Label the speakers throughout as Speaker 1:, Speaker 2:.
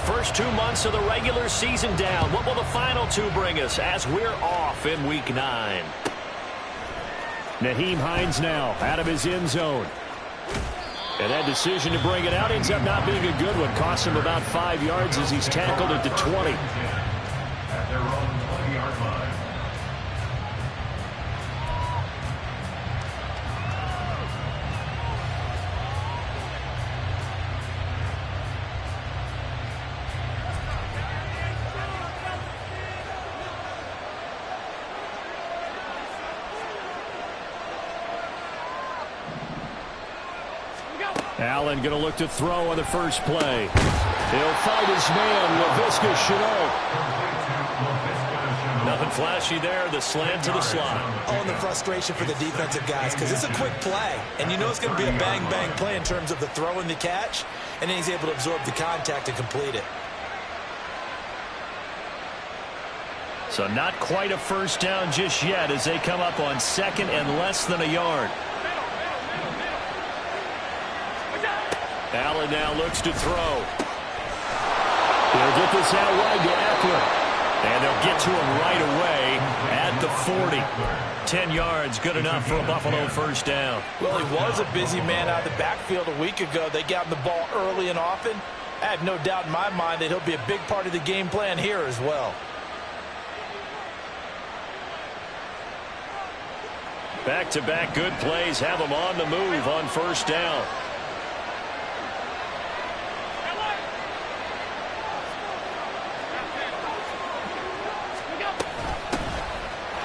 Speaker 1: first 2 months of the regular season down. What will the final 2 bring us as we're off in Week 9?
Speaker 2: Nyheim Hines now out of his end zone. And that decision to bring it out ends up not being a good one. Costs him about 5 yards as he's tackled at the 20.
Speaker 3: At their own 20-yard line.
Speaker 2: Allen going to look to throw on the first play. He'll find his man, Laviska Shenault.
Speaker 1: Nothing flashy there. The slant to the slot.
Speaker 4: Oh, and the frustration for the defensive guys, because it's a quick play. And you know it's going to be a bang-bang play in terms of the throw and the catch. And then he's able to absorb the contact and complete it.
Speaker 1: So not quite a first down just yet as they come up on second and less than a yard. Allen now looks to throw.
Speaker 2: They'll get this out wide to Eckler.
Speaker 1: And they'll get to him right away at the 40. 10 yards, good enough for a Buffalo first down.
Speaker 4: Well, he was a busy man out of the backfield a week ago. They got him the ball early and often. I have no doubt in my mind that he'll be a big part of the game plan here as well.
Speaker 1: Back-to-back good plays have him on the move on first down.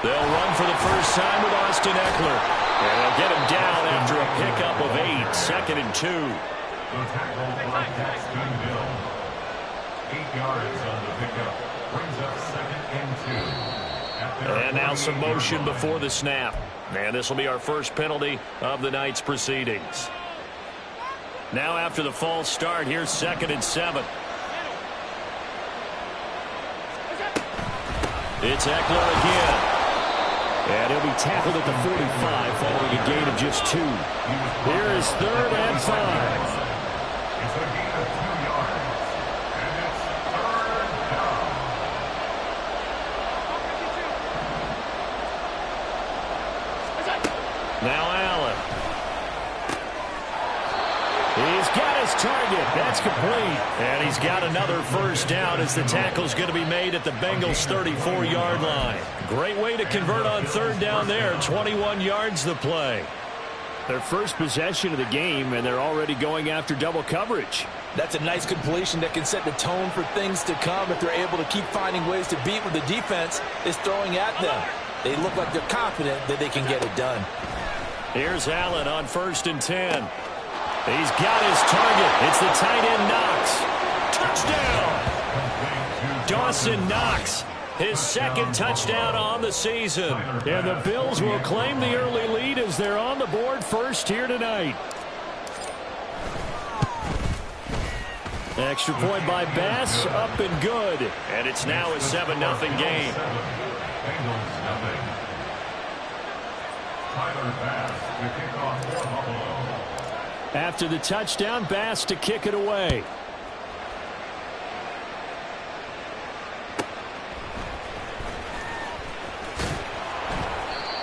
Speaker 1: They'll run for the first time with Austin Eckler. And they'll get him down after a pickup of 8. Second and 2.
Speaker 3: The tackle by Jacksonville. 8 yards on the pickup. Brings up second and 2.
Speaker 1: And now some motion before the snap. And this will be our first penalty of the night's proceedings. Now after the false start, here's second and 7. It's Eckler again.
Speaker 2: And he'll be tackled at the 45 following a gain of just 2. Here is third and 5.
Speaker 3: It's a gain of 2 yards. And it's third down.
Speaker 1: Now Allen.
Speaker 2: He's got his target. That's complete.
Speaker 1: And he's got another first down as the tackle's going to be made at the Bengals' 34-yard line. Great way to convert on third down there. 21 yards the play.
Speaker 2: Their first possession of the game, and they're already going after double coverage.
Speaker 4: That's a nice completion that can set the tone for things to come if they're able to keep finding ways to beat what the defense is throwing at them. They look like they're confident that they can get it done.
Speaker 1: Here's Allen on first and 10. He's got his target. It's the tight end Knox. Touchdown! Dawson Knox, his second touchdown on the season.
Speaker 2: And the Bills will claim the early lead as they're on the board first here tonight. Extra point by Bass, up and good.
Speaker 1: And it's now a 7-0 game.
Speaker 3: Bengals nothing. Tyler Bass to kick off for Buffalo.
Speaker 2: After the touchdown, Bass to kick it away.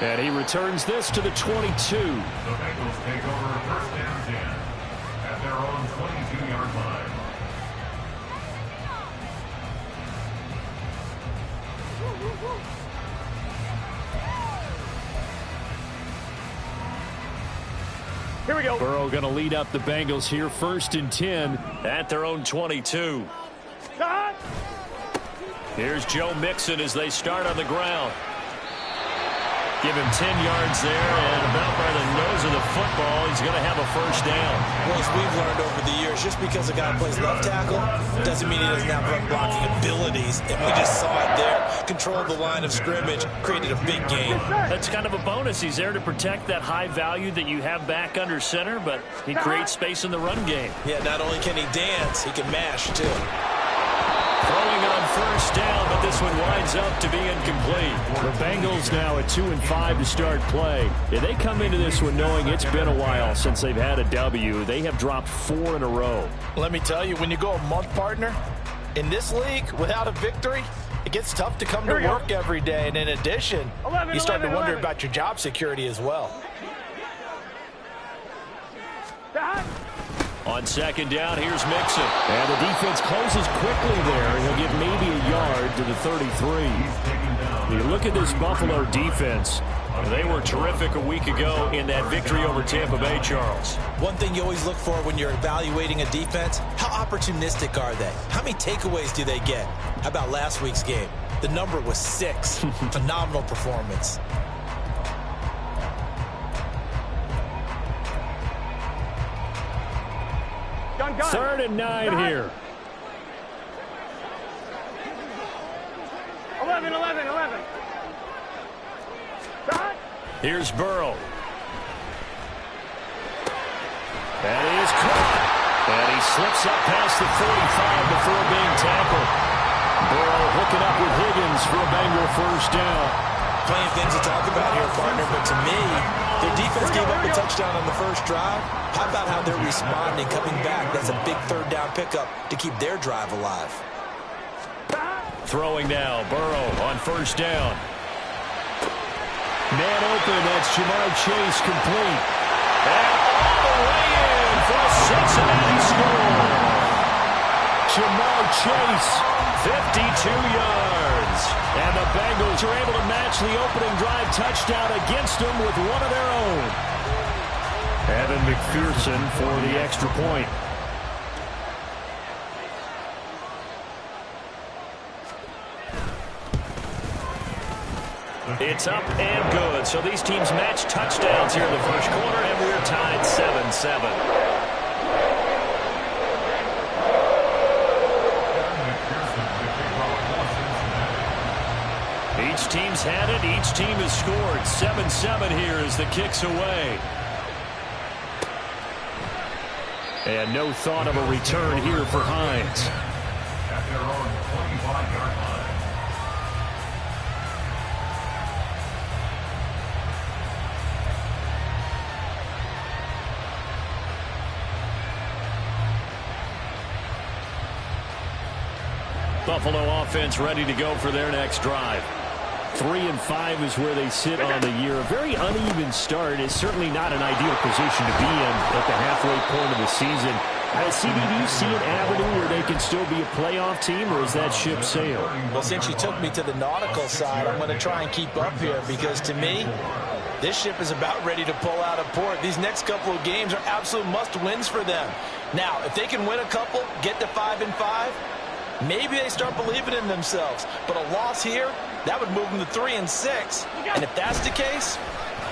Speaker 2: And he returns this to the 22.
Speaker 3: The Bengals take over first and 10 at their own 22-yard line.
Speaker 2: Here we go. Burrow going to lead up the Bengals here first and 10
Speaker 1: at their own 22. Here's Joe Mixon as they start on the ground. Give him 10 yards there, and about by the nose of the football, he's going to have a first down.
Speaker 4: Well, as we've learned over the years, just because a guy plays left tackle doesn't mean he doesn't have run blocking abilities. And we just saw it there. Controlled the line of scrimmage, created a big gain.
Speaker 1: That's kind of a bonus. He's there to protect that high value that you have back under center, but he creates space in the run game.
Speaker 4: Yeah, not only can he dance, he can mash, too.
Speaker 1: Throwing on first down, but this one winds up to be incomplete.
Speaker 2: The Bengals now at 2-5 to start play. Yeah, they come into this one knowing it's been a while since they've had a W. They have dropped 4 in a row.
Speaker 4: Let me tell you, when you go a month, partner, In this league, without a victory, it gets tough to come to work every day. And in addition, you start to wonder about your job security as well.
Speaker 1: On second down, here's Mixon. And the defense closes quickly there. He'll get maybe a yard to the 33. You look at this Buffalo defense. They were terrific a week ago in that victory over Tampa Bay, Charles.
Speaker 4: One thing you always look for when you're evaluating a defense, how opportunistic are they? How many takeaways do they get? How about last week's game? The number was 6. Phenomenal performance.
Speaker 2: Gun.
Speaker 1: 3rd and 9 here.
Speaker 2: 11.
Speaker 1: Here's Burrow. That is caught. And he slips up past the 45 before being tackled. Burrow hooking up with Higgins for a Bengal first down.
Speaker 4: Plenty of things to talk about here, partner, but to me, their defense gave up a touchdown on the first drive. How about how they're responding, coming back? That's a big 3rd down pickup to keep their drive alive.
Speaker 1: Throwing now, Burrow on first down. Man open, that's Jamar Chase complete. And all the way in for a Cincinnati score. Jamar Chase, 52 yards. And the Bengals are able to match the opening drive touchdown against them with one of their own. Evan McPherson for the extra point. It's up and good. So these teams match touchdowns here in the first quarter, and we're tied 7-7. Each team's had it. Each team has scored. 7-7 here as the kick's away. And no thought of a return here for Hines.
Speaker 3: At their own 25-yard line.
Speaker 1: Buffalo offense ready to go for their next drive. 3-5 is where they sit on the year. A very uneven start is certainly not an ideal position to be in at the halfway point of the season. CD, do you see an avenue where they can still be a playoff team, or is that ship sailed?
Speaker 4: Well, since you took me to the nautical side, I'm going to try and keep up here because, to me, this ship is about ready to pull out of port. These next couple of games are absolute must-wins for them. Now, if they can win a couple, get to 5-5, maybe they start believing in themselves. But a loss here, that would move them to 3-6. And if that's the case,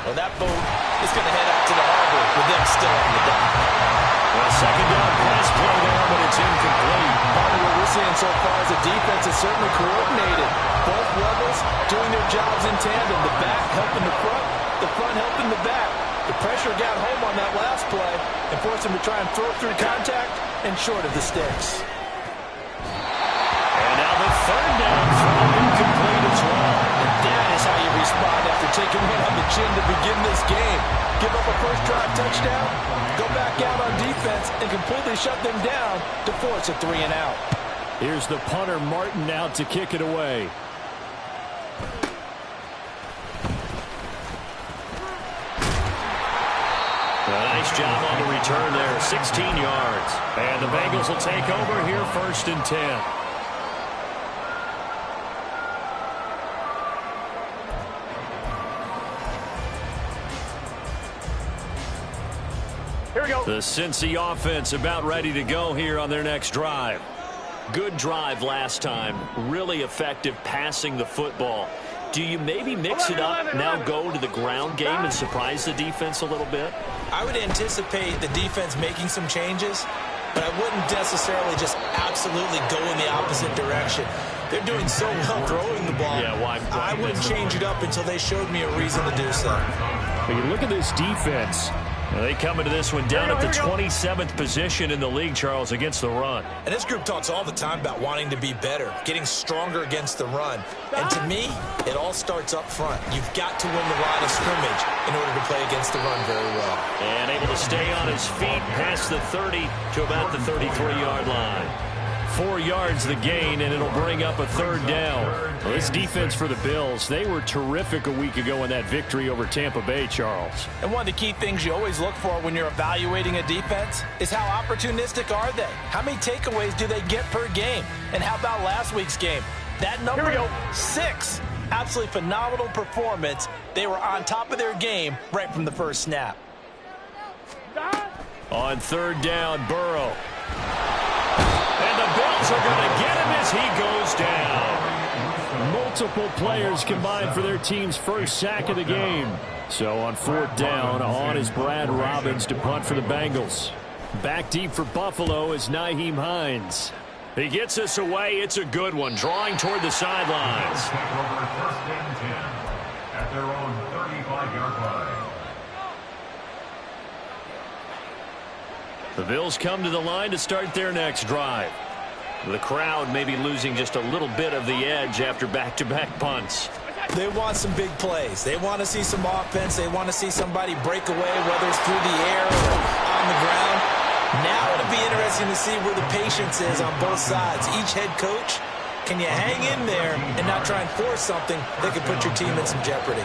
Speaker 4: well, that boat is going to head out to the harbor with them still on the dock.
Speaker 1: Well, second down pass play there, but it's incomplete.
Speaker 4: Part of what we're seeing so far is the defense is certainly coordinated. Both levels doing their jobs in tandem. The back helping the front helping the back. The pressure got home on that last play and forced them to try and throw through contact and short of the sticks.
Speaker 1: And now the third down throw incomplete as well.
Speaker 4: And that is how you respond after taking one on the chin to begin this game. Give up a first drive touchdown, go back out on defense, and completely shut them down to force a 3-and-out.
Speaker 1: Here's the punter, Martin, out to kick it away. A nice job on the return there, 16 yards. And the Bengals will take over here, 1st and 10.
Speaker 2: Here we go.
Speaker 1: The Cincy offense about ready to go here on their next drive. Good drive last time. Really effective passing the football. Do you maybe mix it up, now go to the ground game and surprise the defense a little bit?
Speaker 4: I would anticipate the defense making some changes, but I wouldn't necessarily just absolutely go in the opposite direction. They're doing so well throwing the ball.
Speaker 1: Yeah, why
Speaker 4: I wouldn't change it up until they showed me a reason to do so.
Speaker 1: But you look at this defense. They come into this one down at the 27th position in the league, Charles, against the run.
Speaker 4: And this group talks all the time about wanting to be better, getting stronger against the run. And to me, it all starts up front. You've got to win the line of scrimmage in order to play against the run very well.
Speaker 1: And able to stay on his feet past the 30 to about the 33-yard line.
Speaker 2: 4 yards the gain, and it'll bring up a third down. Well, this defense for the Bills, they were terrific a week ago in that victory over Tampa Bay, Charles.
Speaker 4: And one of the key things you always look for when you're evaluating a defense is how opportunistic are they? How many takeaways do they get per game? And how about last week's game? That number, 6. Absolutely phenomenal performance. They were on top of their game right from the first snap.
Speaker 2: On third down, Burrow. And the Bills are going to get him as he goes down. Multiple players combined for their team's first sack of the game. So on fourth down, on is Brad Robbins to punt for the Bengals. Back deep for Buffalo is Nyheim Hines.
Speaker 1: He gets us away. It's a good one, drawing toward the sidelines.
Speaker 3: Take over first and 10 at their own 35-yard line.
Speaker 1: The Bills come to the line to start their next drive. The crowd may be losing just a little bit of the edge after back-to-back punts.
Speaker 4: They want some big plays. They want to see some offense. They want to see somebody break away, whether it's through the air or on the ground. Now it'll be interesting to see where the patience is on both sides. Each head coach, can you hang in there and not try and force something that could put your team in some jeopardy?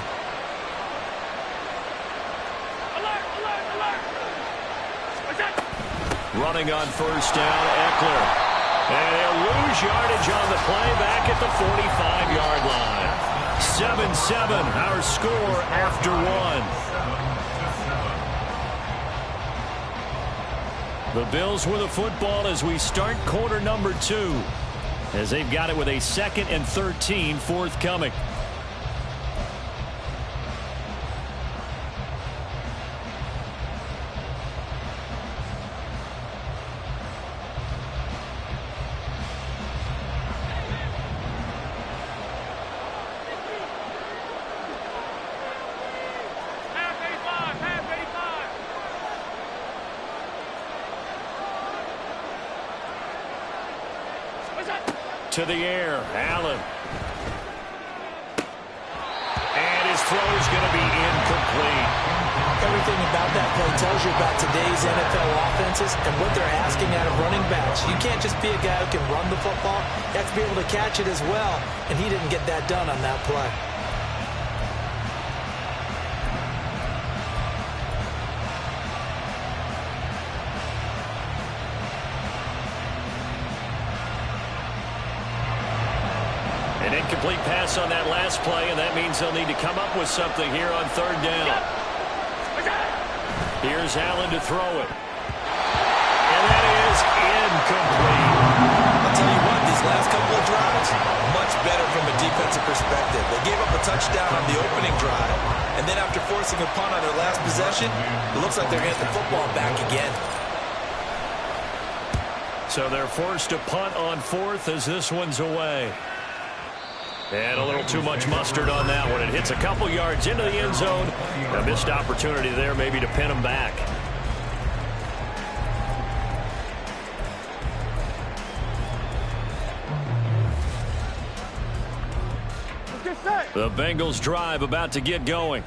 Speaker 1: Running on first down, Eckler. And he'll lose yardage on the play back at the 45-yard line. 7-7, our score after one. The Bills with the football as we start quarter number 2. As they've got it with a 2nd and 13 forthcoming. To the air, Allen. And his throw is going to be incomplete.
Speaker 4: Everything about that play tells you about today's NFL offenses and what they're asking out of running backs. You can't just be a guy who can run the football. You have to be able to catch it as well, and he didn't get that done on that play.
Speaker 1: An incomplete pass on that last play, and that means they'll need to come up with something here on third down. Here's Allen to throw it. And that is incomplete.
Speaker 4: I'll tell you what, these last couple of drives, much better from a defensive perspective. They gave up a touchdown on the opening drive, and then after forcing a punt on their last possession, it looks like they're going to get the football back again.
Speaker 1: So they're forced to punt on fourth as this one's away. And a little too much mustard on that one. It hits a couple yards into the end zone. A missed opportunity there maybe to pin them back. The Bengals drive about to get going.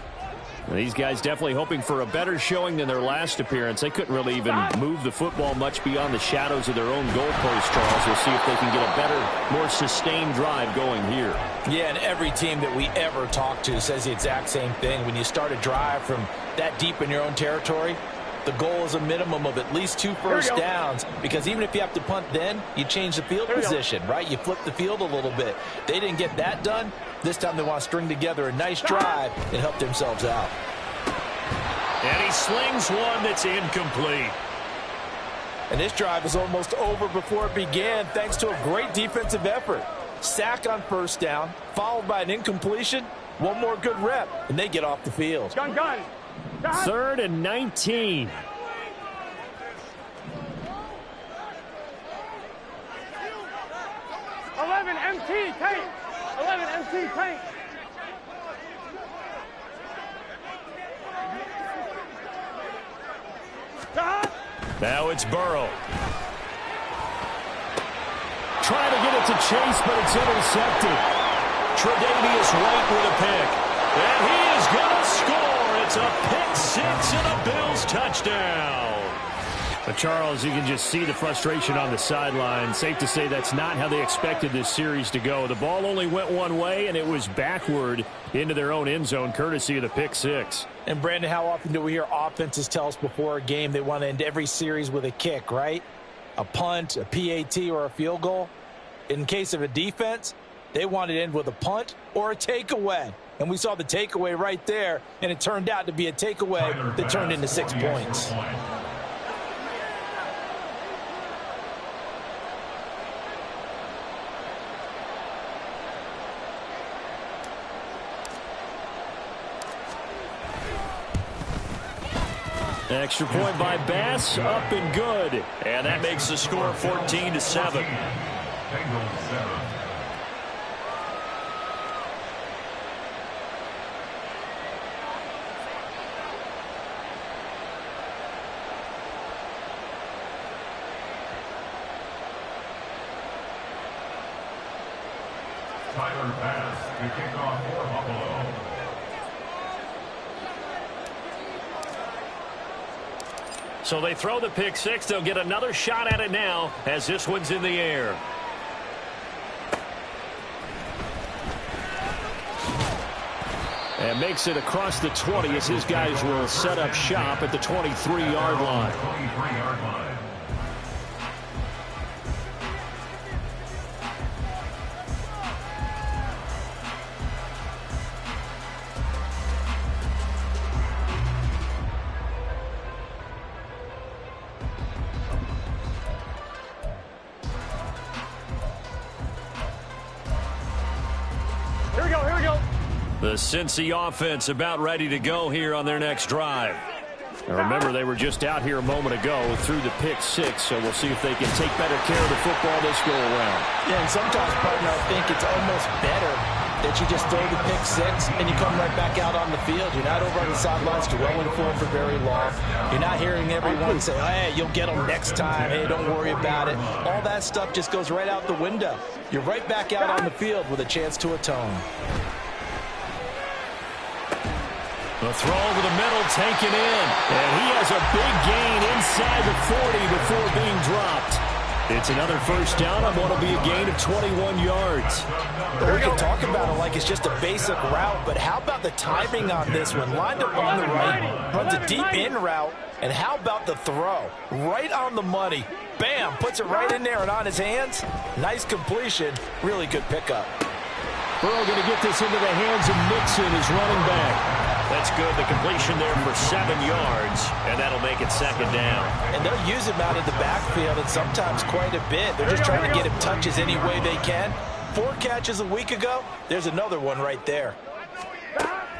Speaker 1: These guys definitely hoping for a better showing than their last appearance. They couldn't really even move the football much beyond the shadows of their own goalpost, Charles. We'll see if they can get a better, more sustained drive going here.
Speaker 4: Yeah, and every team that we ever talk to says the exact same thing. When you start a drive from that deep in your own territory, the goal is a minimum of at least 2 first downs, because even if you have to punt then, you change the field position, right? You flip the field a little bit. They didn't get that done. This time they want to string together a nice drive and help themselves out.
Speaker 1: And he slings one that's incomplete.
Speaker 4: And this drive was almost over before it began thanks to a great defensive effort. Sack on first down, followed by an incompletion. One more good rep, and they get off the field.
Speaker 5: Gun.
Speaker 2: 3rd and 19.
Speaker 5: MT tank. 11 MT tank.
Speaker 1: Now it's Burrow. Trying to get it to Chase, but it's intercepted. Tre'Davious White with a pick. And he is going to score. It's a pick six and a Bills touchdown.
Speaker 2: Charles, you can just see the frustration on the sideline. Safe to say that's not how they expected this series to go. The ball only went one way, and it was backward into their own end zone, courtesy of the pick six.
Speaker 4: And, Brandon, how often do we hear offenses tell us before a game they want to end every series with a kick, right? A punt, a PAT, or a field goal. In case of a defense, they want to end with a punt or a takeaway. And we saw the takeaway right there, and it turned out to be a takeaway that turned into 6 points.
Speaker 2: Extra point by Bass, up and good.
Speaker 1: And that makes the score 14-7.
Speaker 3: Bengals 7. Tyler Bass to kick off for Buffalo.
Speaker 1: So they throw the pick six. They'll get another shot at it now as this one's in the air.
Speaker 2: And makes it across the 20 as his guys will set up shop at the 23-yard line.
Speaker 3: 23-yard line.
Speaker 1: The Cincy offense about ready to go here on their next drive.
Speaker 2: Now remember, they were just out here a moment ago through the pick six, so we'll see if they can take better care of the football this go around.
Speaker 4: Yeah, and sometimes, partner, I think it's almost better that you just throw the pick six and you come right back out on the field. You're not over on the sidelines dwelling for him for very long. You're not hearing everyone say, hey, you'll get them next time. Hey, don't worry about it. All that stuff just goes right out the window. You're right back out on the field with a chance to atone.
Speaker 1: The throw over the middle, taken in.
Speaker 2: And he has a big gain inside the 40 before being dropped. It's another first down on what will be a gain of 21 yards.
Speaker 4: We can talk about it like it's just a basic route, but how about the timing on this one? Lined up on the right, runs a deep in route, and how about the throw? Right on the money. Bam, puts it right in there and on his hands. Nice completion. Really good pickup.
Speaker 2: Burrow going to get this into the hands of Mixon, his running back.
Speaker 1: That's good. The completion there for 7 yards, and that'll make it second down.
Speaker 4: And they'll use him out in the backfield, and sometimes quite a bit. They're just trying to get him touches any way they can. 4 catches a week ago. There's another one right there.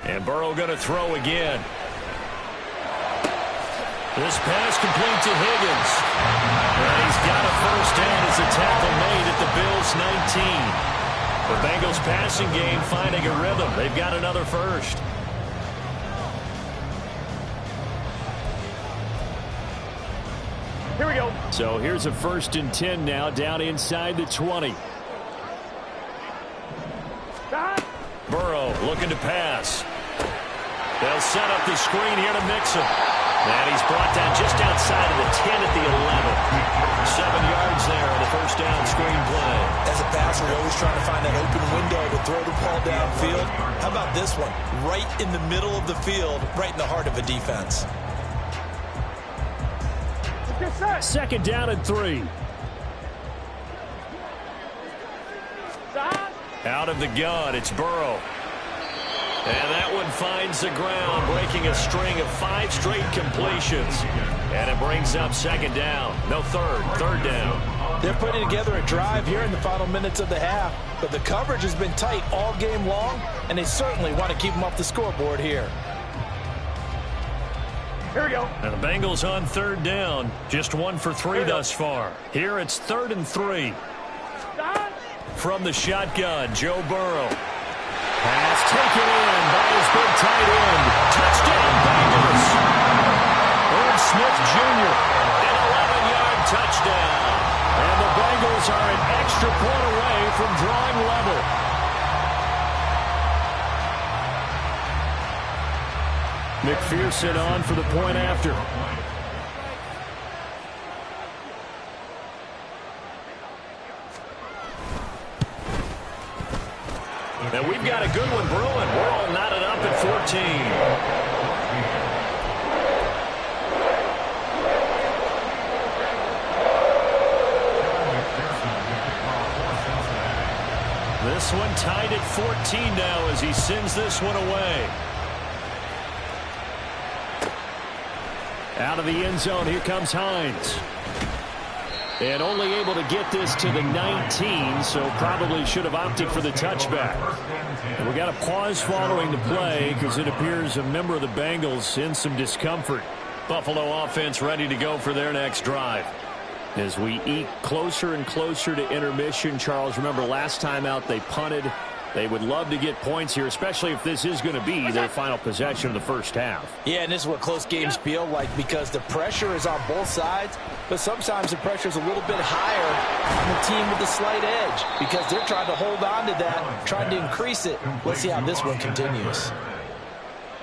Speaker 1: And Burrow going to throw again. This pass complete to Higgins. And he's got a first down as a tackle made at the Bills' 19. The Bengals passing game finding a rhythm. They've got another first.
Speaker 5: Here we go.
Speaker 2: So here's a 1st and 10 now, down inside the 20.
Speaker 1: Burrow looking to pass. They'll set up the screen here to Mixon. And he's brought down just outside of the 10 at the 11. 7 yards there on the first down screen play.
Speaker 4: As a passer, you're always trying to find that open window to throw the ball downfield. How about this one? Right in the middle of the field, right in the heart of a defense.
Speaker 2: 2nd down and 3.
Speaker 1: Out of the gun, it's Burrow. And that one finds the ground, breaking a string of 5 straight completions. And it brings up 2nd down. No, 3rd down.
Speaker 4: They're putting together a drive here in the final minutes of the half, but the coverage has been tight all game long, and they certainly want to keep them off the scoreboard here.
Speaker 5: Here we go.
Speaker 1: And the Bengals on 3rd down. Just 1 for 3 thus far. Here it's 3rd and 3. From the shotgun, Joe Burrow. Pass taken in by his big tight end. Touchdown, Bengals. Irv Smith Jr. An 11-yard touchdown.
Speaker 2: And the Bengals are an extra point away from drawing level. McPherson on for the point after.
Speaker 1: And we've got a good one brewing. We're all knotted up at 14. This one tied at 14 now as he sends this one away. Out of the end zone, here comes Hines. And only able to get this to the 19, so probably should have opted for the touchback. And we got a pause following the play because it appears a member of the Bengals in some discomfort. Buffalo offense ready to go for their next drive. As we eke closer and closer to intermission, Charles, remember last time out they punted. They would love to get points here, especially if this is going to be their final possession of the first half.
Speaker 4: Yeah, and this is what close games feel like because the pressure is on both sides, but sometimes the pressure is a little bit higher on the team with the slight edge because they're trying to hold on to that, trying to increase it. Let's see how this one continues.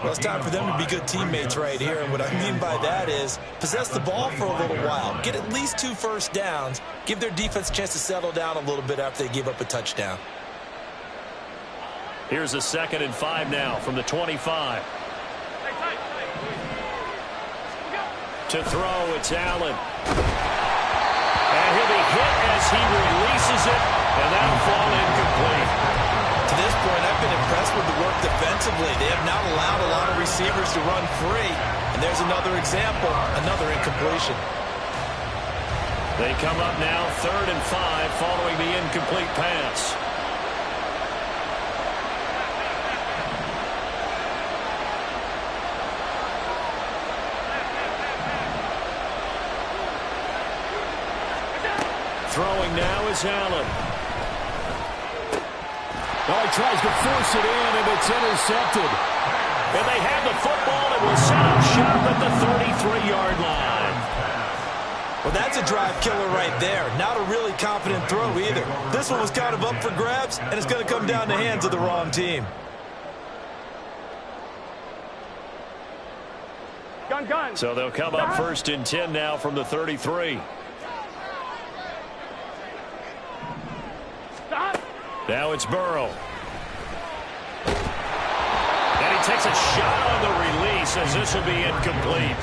Speaker 4: Well, it's time for them to be good teammates right here, and what I mean by that is possess the ball for a little while, get at least 2 first downs, give their defense a chance to settle down a little bit after they give up a touchdown.
Speaker 1: Here's a 2nd and 5 now from the 25. To throw, it's Allen. And he'll be hit as he releases it, and that'll fall incomplete.
Speaker 4: To this point, I've been impressed with the work defensively. They have not allowed a lot of receivers to run free. And there's another example, another incompletion.
Speaker 1: They come up now 3rd and 5 following the incomplete pass. Throwing now is Allen.
Speaker 2: Oh, he tries to force it in, and it's intercepted.
Speaker 1: And they have the football and will set up shop at the 33-yard line.
Speaker 4: Well, that's a drive killer right there. Not a really confident throw either. This one was kind of up for grabs, and it's going to come down the hands of the wrong team.
Speaker 5: Gun.
Speaker 1: So they'll come up 1st and 10 now from the 33. Now it's Burrow. And he takes a shot on the release as this will be incomplete.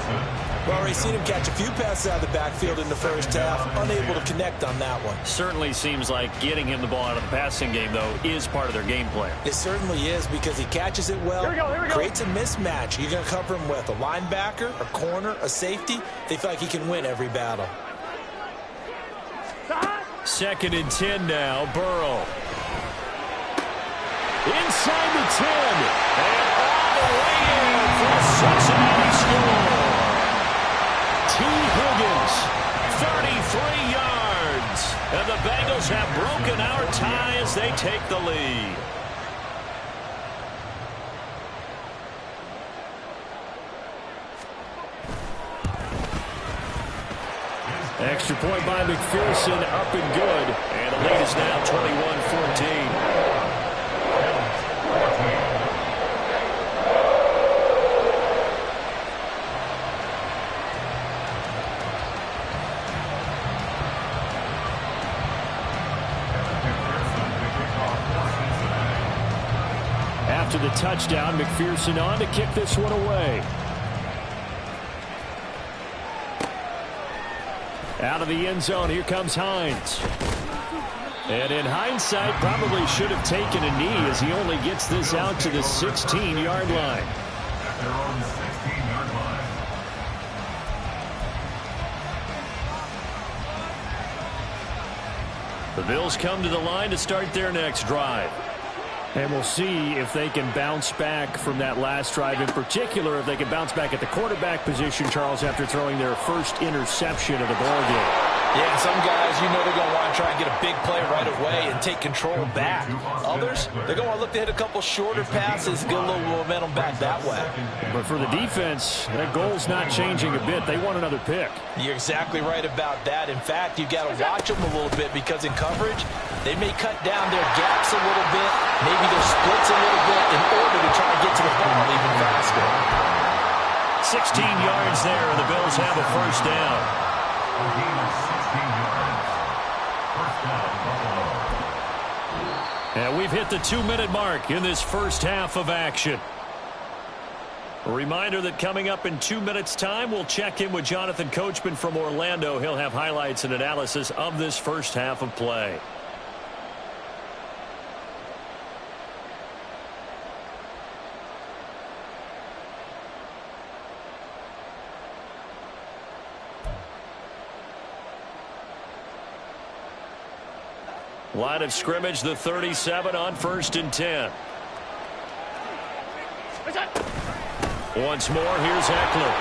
Speaker 4: Well, we've seen him catch a few passes out of the backfield in the first half, unable to connect on that one.
Speaker 1: Certainly seems like getting him the ball out of the passing game, though, is part of their game plan.
Speaker 4: It certainly is because he catches it well,
Speaker 5: Here we go.
Speaker 4: creates a mismatch. You're going to cover him with a linebacker, a corner, a safety. They feel like he can win every battle.
Speaker 1: 2nd and 10 now, Burrow.
Speaker 2: Inside the 10.
Speaker 1: And all the way in for a Cincinnati score.
Speaker 2: T. Higgins.
Speaker 1: 33 yards. And the Bengals have broken our tie as they take the lead.
Speaker 2: Extra point by McPherson, up and good.
Speaker 1: And the lead is now 21-14.
Speaker 2: After the touchdown, McPherson on to kick this one away. Out of the end zone, here comes Hines. And in hindsight, probably should have taken a knee as he only gets this out to the 16-yard line.
Speaker 3: They're on the 16-yard line.
Speaker 1: The Bills come to the line to start their next drive.
Speaker 2: And we'll see if they can bounce back from that last drive. In particular, if they can bounce back at the quarterback position, Charles, after throwing their first interception of the ballgame.
Speaker 4: Yeah, some guys, you know they're going to want to try and get a big play right away and take control back. Others, they're going to look to hit a couple shorter passes, get a little momentum back that way.
Speaker 2: But for the defense, their goal's not changing a bit. They want another pick.
Speaker 4: You're exactly right about that. In fact, you've got to watch them a little bit because in coverage, they may cut down their gaps a little bit, maybe their splits a little bit in order to try and get to the ball even faster.
Speaker 1: 16 yards there, and the Bills have a first down.
Speaker 3: A gain of 16 yards. First down, Buffalo.
Speaker 1: And we've hit the 2-minute mark in this first half of action. A reminder that coming up in 2 minutes' time, we'll check in with Jonathan Coachman from Orlando. He'll have highlights and analysis of this first half of play. Line of scrimmage, the 37 on 1st and 10. Once more, here's Eckler.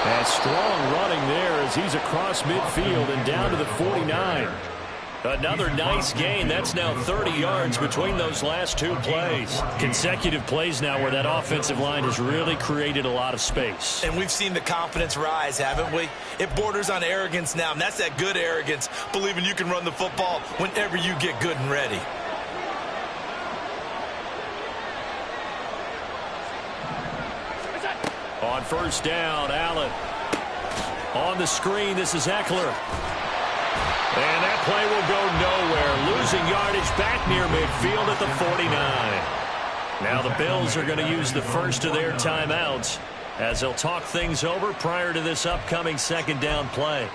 Speaker 1: And strong running there as he's across midfield and down to the 49. Another nice gain. That's now 30 yards between those last two plays. Consecutive plays now where that offensive line has really created a lot of space.
Speaker 4: And we've seen the confidence rise, haven't we? It borders on arrogance now, and that's that good arrogance, believing you can run the football whenever you get good and ready.
Speaker 1: On 1st down, Allen. On the screen, this is Eckler. And that play will go nowhere. Losing yardage back near midfield at the 49. Now the Bills are going to use the first of their timeouts as they'll talk things over prior to this upcoming 2nd down play.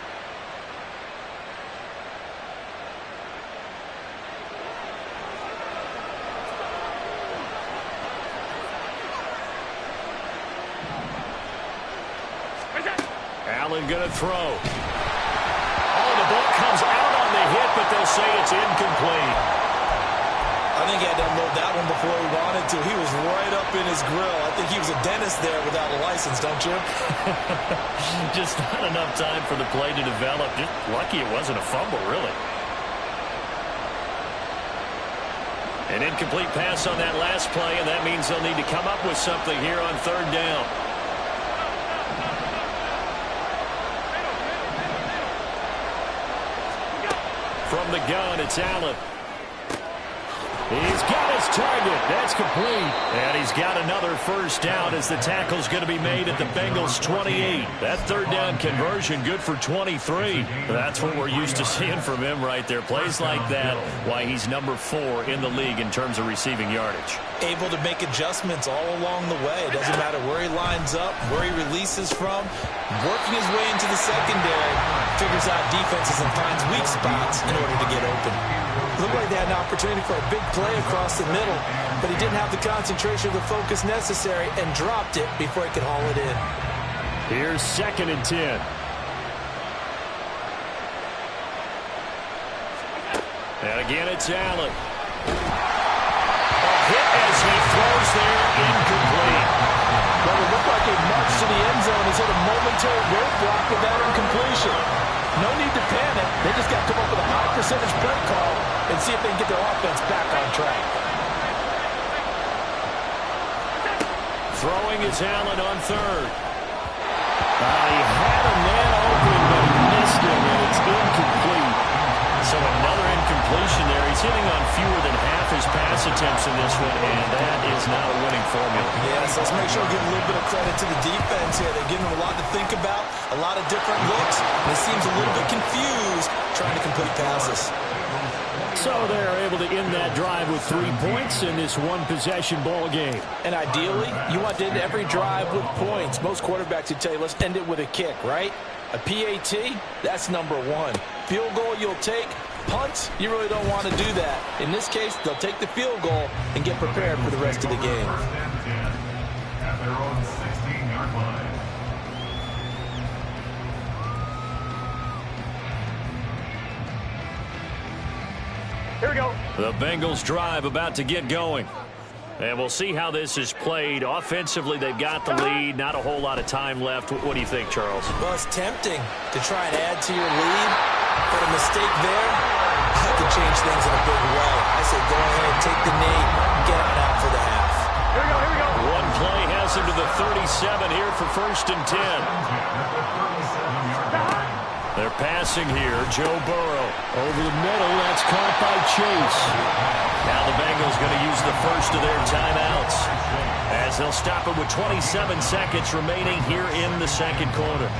Speaker 1: Allen going to throw. The ball comes out on the hit, but they'll say it's incomplete.
Speaker 4: I think he had to unload that one before he wanted to. He was right up in his grill. I think he was a dentist there without a license, don't you?
Speaker 1: Just not enough time for the play to develop. Just lucky it wasn't a fumble, really. An incomplete pass on that last play, and that means they'll need to come up with something here on 3rd down. From the gun, it's Allen. He's got his target. That's complete. And he's got another 1st down as the tackle's going to be made at the Bengals 28. That 3rd down conversion good for 23. That's what we're used to seeing from him right there. Plays like that, why he's number 4 in the league in terms of receiving yardage.
Speaker 4: Able to make adjustments all along the way. It doesn't matter where he lines up, where he releases from. Working his way into the secondary, figures out defenses and finds weak spots in order to get open. Looked like they had an opportunity for a big play across the middle, but he didn't have the concentration or the focus necessary and dropped it before he could haul it in.
Speaker 1: Here's 2nd and 10. And again, it's Allen. A hit as he throws there, incomplete.
Speaker 4: Well, it looked like a march to the end zone has hit a momentary roadblock with that incompletion. No need to panic. They just got to come up with a high percentage play call and see if they can get their offense back on track.
Speaker 1: Throwing is Allen on 3rd. He had a man open, but he missed him, and it's incomplete. So another incompletion there. He's hitting on fewer than half his pass attempts in this one, and that is not a winning formula.
Speaker 4: Yes, let's make sure we give a little bit of credit to the defense here. They're giving him a lot to think about, a lot of different looks, and it seems a little bit confused trying to complete passes.
Speaker 1: So they're able to end that drive with 3 points in this one-possession ball game.
Speaker 4: And ideally, you want to end every drive with points. Most quarterbacks would tell you, let's end it with a kick, right? A PAT, that's number 1. Field goal you'll take. Punts, you really don't want to do that. In this case, they'll take the field goal and get prepared for the rest of the game.
Speaker 3: At their own 16-yard line.
Speaker 5: Here we go.
Speaker 1: The Bengals drive about to get going. And we'll see how this is played. Offensively, they've got the lead. Not a whole lot of time left. What do you think, Charles?
Speaker 4: Well, it's tempting to try and add to your lead, but a mistake there could change things in a big way. I say go ahead, take the knee, get on out for the half.
Speaker 5: Here we go, here we go.
Speaker 1: One play has him to the 37 here for 1st and 10. They're passing here. Joe Burrow over the middle. That's caught by Chase. Now the Bengals going to use the first of their timeouts as they'll stop it with 27 seconds remaining here in the 2nd quarter.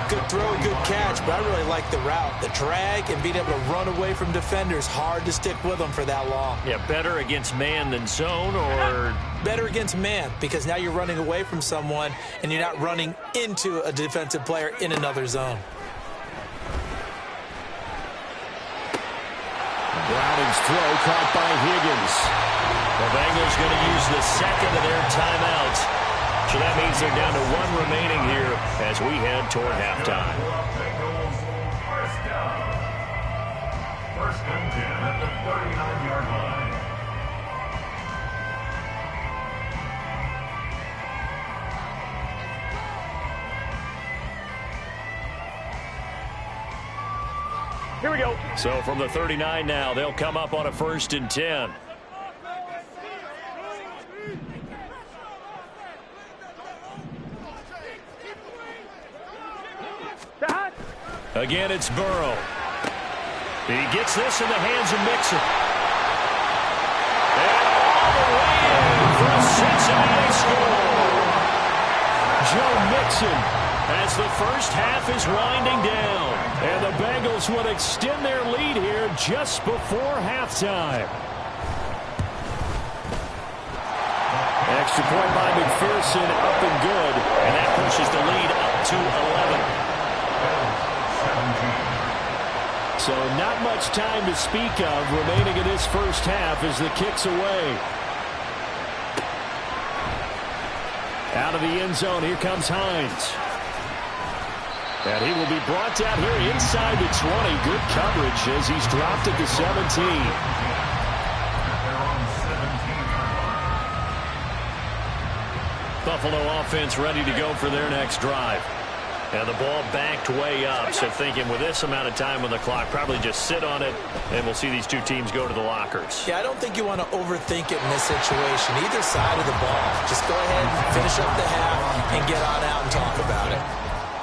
Speaker 4: Good throw, good catch, but I really like the route. The drag and being able to run away from defenders, hard to stick with them for that long.
Speaker 1: Yeah, better against man than zone, or?
Speaker 4: Better against man, because now you're running away from someone and you're not running into a defensive player in another zone.
Speaker 2: Browning's throw caught by Higgins.
Speaker 1: The Bengals going to use the second of their timeouts. So that means they're down to one remaining here as we head toward halftime.
Speaker 3: First down. First and 10 at the 39-yard line.
Speaker 5: Here we go.
Speaker 1: So from the 39 now, they'll come up on a 1st and 10. Again, it's Burrow. He gets this in the hands of Mixon. And all the way in for a Cincinnati score.
Speaker 2: Joe Mixon, as the first half is winding down. And the Bengals would extend their lead here just before halftime. Extra point by McPherson, up and good.
Speaker 1: And that pushes the lead up to 11.
Speaker 2: So not much time to speak of remaining in this first half as the kick's away. Out of the end zone, here comes Hines. And he will be brought down here inside the 20. Good coverage as he's dropped at the 17.
Speaker 1: Buffalo offense ready to go for their next drive. And the ball backed way up, so thinking with this amount of time on the clock, probably just sit on it, and we'll see these two teams go to the lockers.
Speaker 4: Yeah, I don't think you want to overthink it in this situation, either side of the ball. Just go ahead and finish up the half and get on out and talk about it.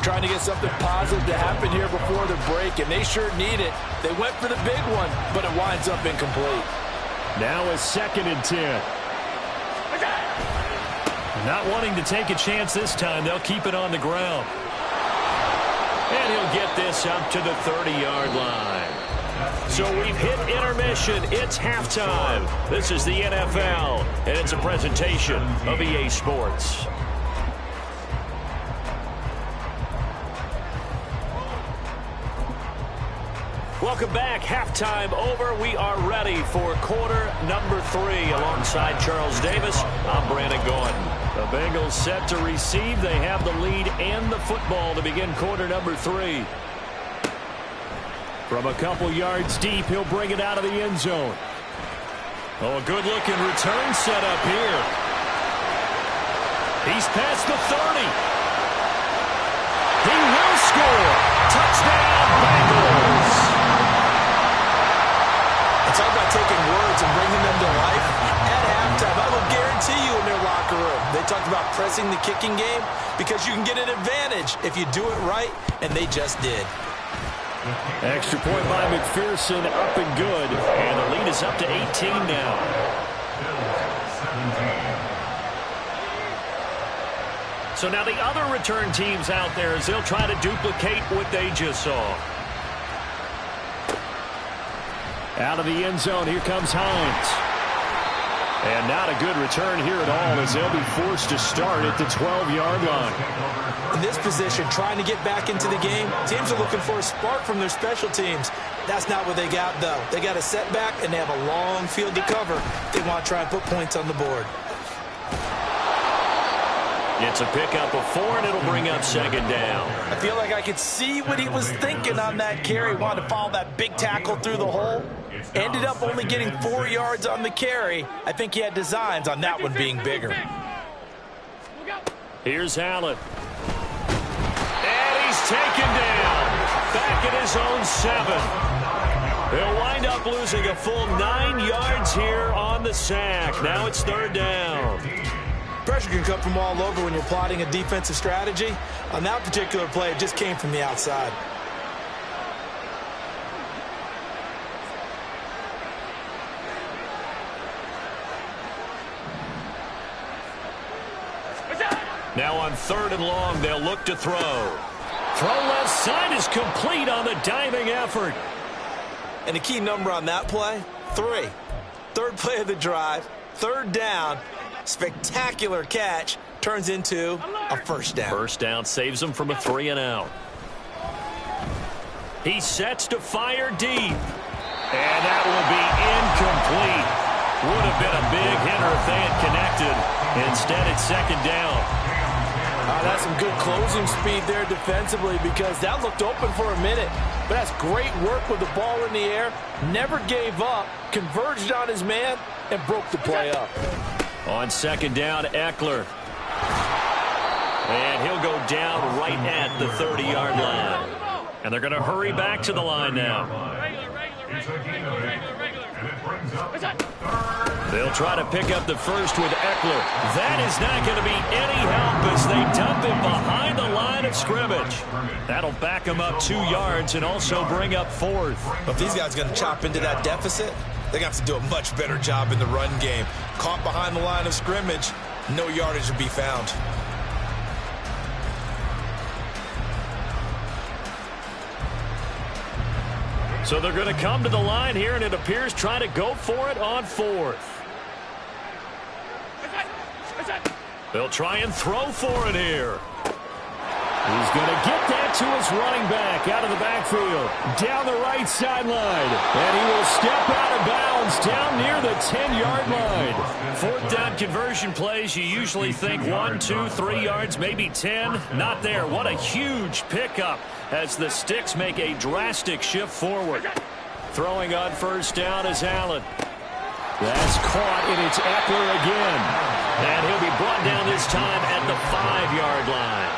Speaker 4: Trying to get something positive to happen here before the break, and they sure need it. They went for the big one, but it winds up incomplete.
Speaker 2: Now a 2nd and 10.
Speaker 1: Not wanting to take a chance this time, they'll keep it on the ground. And he'll get this up to the 30-yard line. So we've hit intermission. It's halftime. This is the NFL, and it's a presentation of EA Sports. Welcome back. Halftime over. We are ready for quarter number 3. Alongside Charles Davis, I'm Brandon Gordon.
Speaker 2: The Bengals set to receive. They have the lead and the football to begin quarter number 3. From a couple yards deep, he'll bring it out of the end zone.
Speaker 1: Oh, a good-looking return set up here. He's past the 30. He will score. Touchdown, Bengals.
Speaker 4: Talk about taking words and bringing them to life. At halftime, I will guarantee you in their locker room, they talked about pressing the kicking game because you can get an advantage if you do it right, and they just did.
Speaker 2: Extra point by McPherson, up and good.
Speaker 1: And the lead is up to 18 now. So now the other return teams out there as they'll try to duplicate what they just saw.
Speaker 2: Out of the end zone, here comes Hines. And not a good return here at all as they'll be forced to start at the 12-yard line.
Speaker 4: In this position, trying to get back into the game, teams are looking for a spark from their special teams. That's not what they got, though. They got a setback, and they have a long field to cover. They want to try and put points on the board.
Speaker 1: It's a pickup of 4, and it'll bring up 2nd down.
Speaker 4: I feel like I could see what he was thinking on that carry. Wanted to follow that big tackle through the hole. Ended up only getting 4 yards on the carry. I think he had designs on that one being bigger.
Speaker 1: Here's Allen. And he's taken down. Back at his own 7. They'll wind up losing a full 9 yards here on the sack. Now it's 3rd down.
Speaker 4: Pressure can come from all over when you're plotting a defensive strategy. On that particular play, it just came from the outside.
Speaker 1: Now on 3rd and long, they'll look to throw. Throw left side is complete on the diving effort.
Speaker 4: And the key number on that play, 3. Third play of the drive, third down, spectacular catch, turns into a first down.
Speaker 1: First down saves him from a 3-and-out. He sets to fire deep. And that will be incomplete. Would have been a big hitter if they had connected. Instead, it's second down.
Speaker 4: That's some good closing speed there defensively because that looked open for a minute. But that's great work with the ball in the air. Never gave up, converged on his man, and broke the play up.
Speaker 1: On second down, Eckler. And he'll go down right at the 30-yard line. And they're going to hurry back to the line now. They'll try to pick up the first with Eckler. That is not going to be any help as they dump him behind the line of scrimmage. That'll back him up 2 yards and also bring up 4th.
Speaker 4: If these guys are going to chop into that deficit, they're going to have to do a much better job in the run game. Caught behind the line of scrimmage, no yardage to be found.
Speaker 1: So they're going to come to the line here, and it appears trying to go for it on 4th. They'll try and throw for it here. He's going to get that to his running back out of the backfield. Down the right sideline. And he will step out of bounds down near the 10-yard line. 4th down conversion plays, you usually think 1, 2, 3 yards, maybe 10. Not there. What a huge pickup as the Sticks make a drastic shift forward. Throwing on first down is Allen. That's caught, and it's Eckler again. And he'll be brought down this time at the 5-yard line.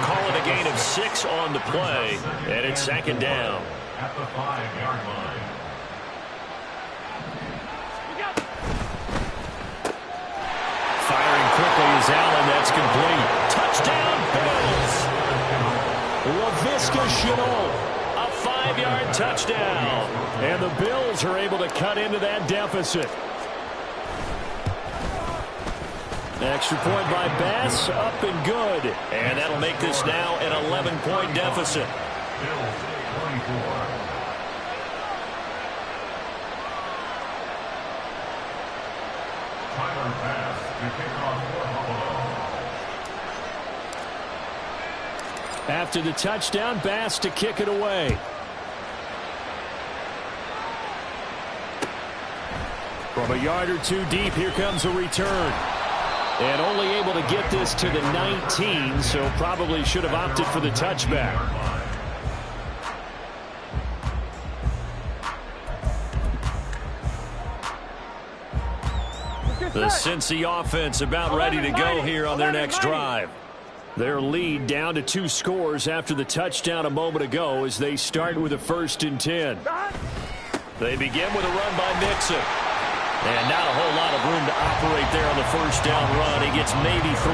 Speaker 1: Call it a gain of 6 on the play, and it's second down.
Speaker 3: At the 5-yard line.
Speaker 1: Firing quickly is Allen. That's complete. Touchdown, Bills. LaVisca Chenault. A 5-yard touchdown. And the Bills are able to cut into that deficit. Extra point by Bass, up and good. And that'll make this now an 11-point deficit.
Speaker 3: Bills 24. Tyler Bass to kick off for Buffalo.
Speaker 1: After the touchdown, Bass to kick it away. From a yard or 2 deep, here comes a return. And only able to get this to the 19, so probably should have opted for the touchback. The Cincy offense about ready to go here on their next drive. Their lead down to 2 scores after the touchdown a moment ago as they start with a 1st and 10. They begin with a run by Mixon. And not a whole lot of room to operate there on the first down run. He gets maybe 3.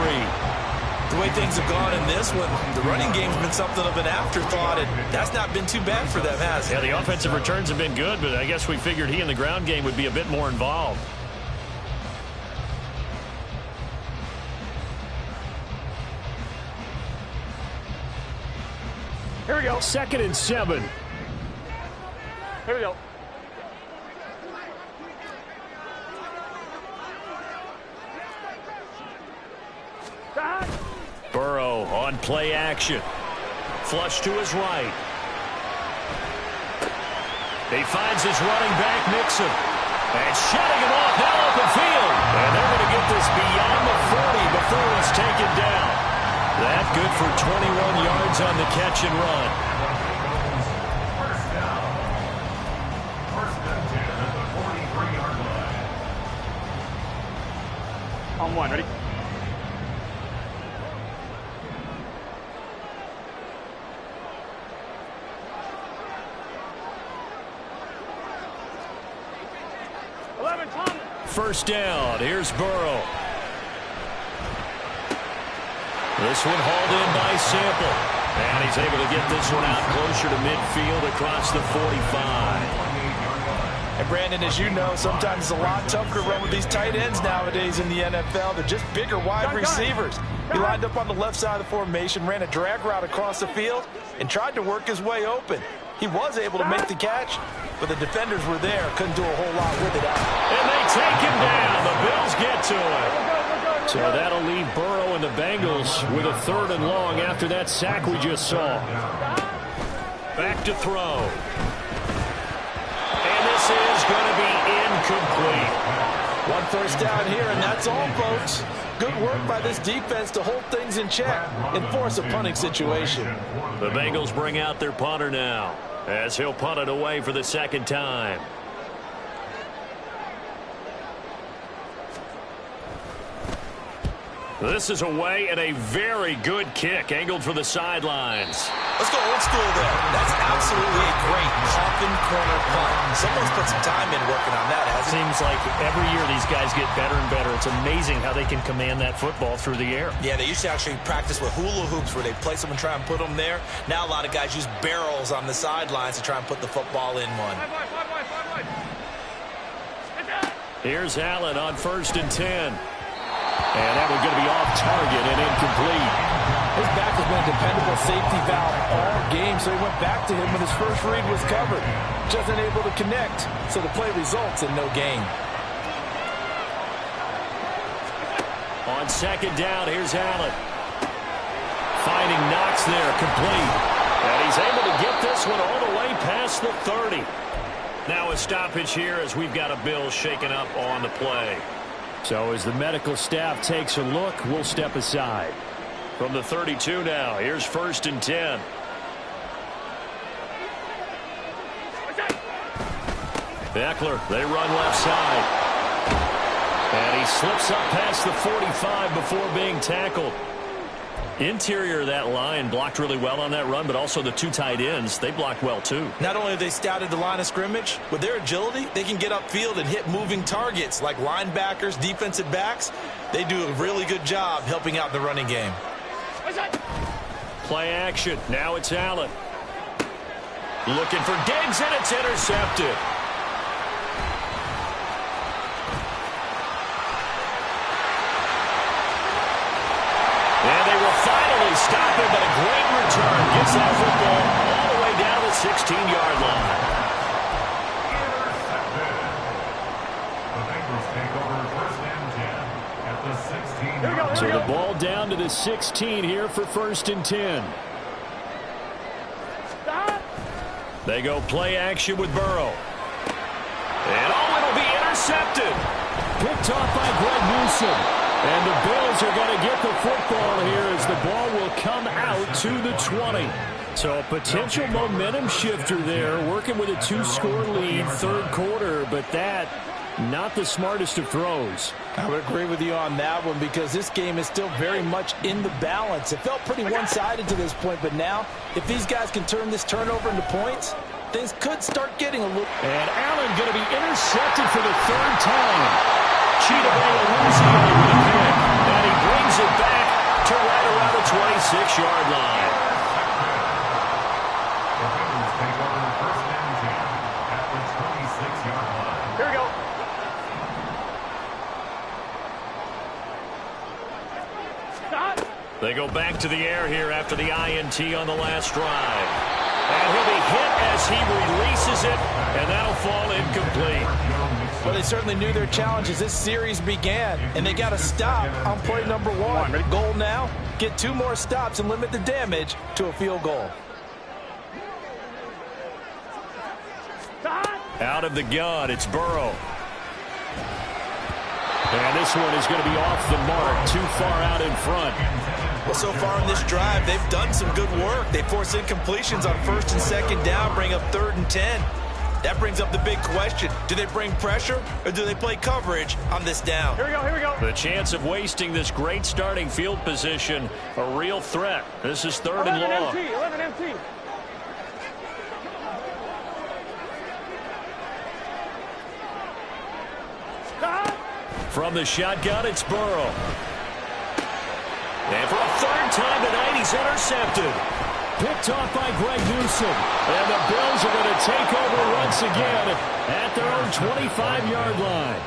Speaker 4: The way things have gone in this one, the running game's been something of an afterthought, and that's not been too bad for them, has it?
Speaker 1: Yeah, the offensive returns have been good, but I guess we figured he in the ground game would be a bit more involved.
Speaker 2: Here we go.
Speaker 1: 2nd and 7.
Speaker 2: Here we go.
Speaker 1: Burrow on play action. Flush to his right. He finds his running back, Mixon. And shutting him off now open field. And they're going to get this beyond the 40 before he's taken down. That good for 21 yards on the catch and run.
Speaker 3: First down. 1st and 10 at the 43-yard line.
Speaker 2: On 1, ready?
Speaker 1: First down. Here's Burrow. This one hauled in by Sample. And he's able to get this one out closer to midfield across the 45.
Speaker 4: And Brandon, as you know, sometimes it's a lot tougher to run with these tight ends nowadays in the NFL. They're just bigger wide receivers. He lined up on the left side of the formation, ran a drag route across the field, and tried to work his way open. He was able to make the catch, but the defenders were there. Couldn't do a whole lot with it.
Speaker 2: And they take him down. The Bills get to it. So that'll leave Burrow and the Bengals with a 3rd and long after that sack we just saw. Back to throw. And this is going to be incomplete.
Speaker 4: 1 first down here, and that's all, folks. Good work by this defense to hold things in check and force a punting situation.
Speaker 2: The Bengals bring out their punter now, as he'll punt it away for the 2nd time. This is away and a very good kick angled for the sidelines.
Speaker 4: Let's go old school there. That's absolutely a great coffin corner punt. Someone's put some time in working on that, hasn't it?
Speaker 1: Seems like every year these guys get better and better. It's amazing how they can command that football through the air.
Speaker 4: Yeah, they used to actually practice with hula hoops where they place them and try and put them there. Now a lot of guys use barrels on the sidelines to try and put the football in one.
Speaker 2: Here's Allen on 1st and 10. And that one's going to be off target and incomplete.
Speaker 4: His back has been a dependable safety valve all game, so he went back to him when his first read was covered. Just unable to connect, so the play results in no gain.
Speaker 2: On 2nd down, here's Allen. Finding Knox there, complete. And he's able to get this one all the way past the 30. Now a stoppage here as we've got a Bill shaken up on the play.
Speaker 1: So as the medical staff takes a look, we'll step aside.
Speaker 2: From the 32 now, here's 1st and 10. Eckler, they run left side. And he slips up past the 45 before being tackled. Interior of that line blocked really well on that run, but also the 2 tight ends, they blocked well too.
Speaker 4: Not only have they scouted the line of scrimmage, with their agility, they can get upfield and hit moving targets like linebackers, defensive backs. They do a really good job helping out the running game.
Speaker 2: Play action. Now it's Allen. Looking for Diggs, and it's intercepted. And they will finally stop him, but a great return gets that football all the way down the 16-yard line.
Speaker 3: The Bengals take over 1st and 10 at the 16-yard line.
Speaker 1: So the ball down to the 16 here for 1st and 10.
Speaker 2: They go play action with Burrow. And it'll be intercepted.
Speaker 1: Picked off by Greg Newsome. And the Bills are going to get the football here as the ball will come out to the 20. So a potential momentum shifter there, working with a 2-score lead, 3rd quarter, but that not the smartest of throws.
Speaker 4: I would agree with you on that one because this game is still very much in the balance. It felt pretty one-sided to this point, but now if these guys can turn this turnover into points, things could start getting a little...
Speaker 1: And Allen going to be intercepted for the 3rd time. Cheetah Louisiana with a pick.
Speaker 2: And he brings it back to right around the 26-yard line.
Speaker 3: The Bengals take over 1st and 10 at the 26-yard line.
Speaker 5: Here we go. Stop.
Speaker 2: They go back to the air here after the INT on the last drive. And he'll be hit as he releases it, and that'll fall incomplete.
Speaker 4: Well, they certainly knew their challenge as this series began, and they got to stop on play number 1. Goal now, get 2 more stops and limit the damage to a field goal.
Speaker 2: Out of the gun, it's Burrow. And this one is going to be off the mark, too far out in front.
Speaker 4: Well, so far in this drive, they've done some good work. They force incompletions on 1st and 2nd down, bring up 3rd and 10. That brings up the big question. Do they bring pressure or do they play coverage on this down?
Speaker 5: Here we go, here we go.
Speaker 2: The chance of wasting this great starting field position, a real threat. This is 3rd and long.
Speaker 5: 11 MT.
Speaker 2: From the shotgun, it's Burrow. And for a 3rd time tonight, he's intercepted. Picked off by Greg Newsom. And the Bills are going to take over once again at their own 25-yard line.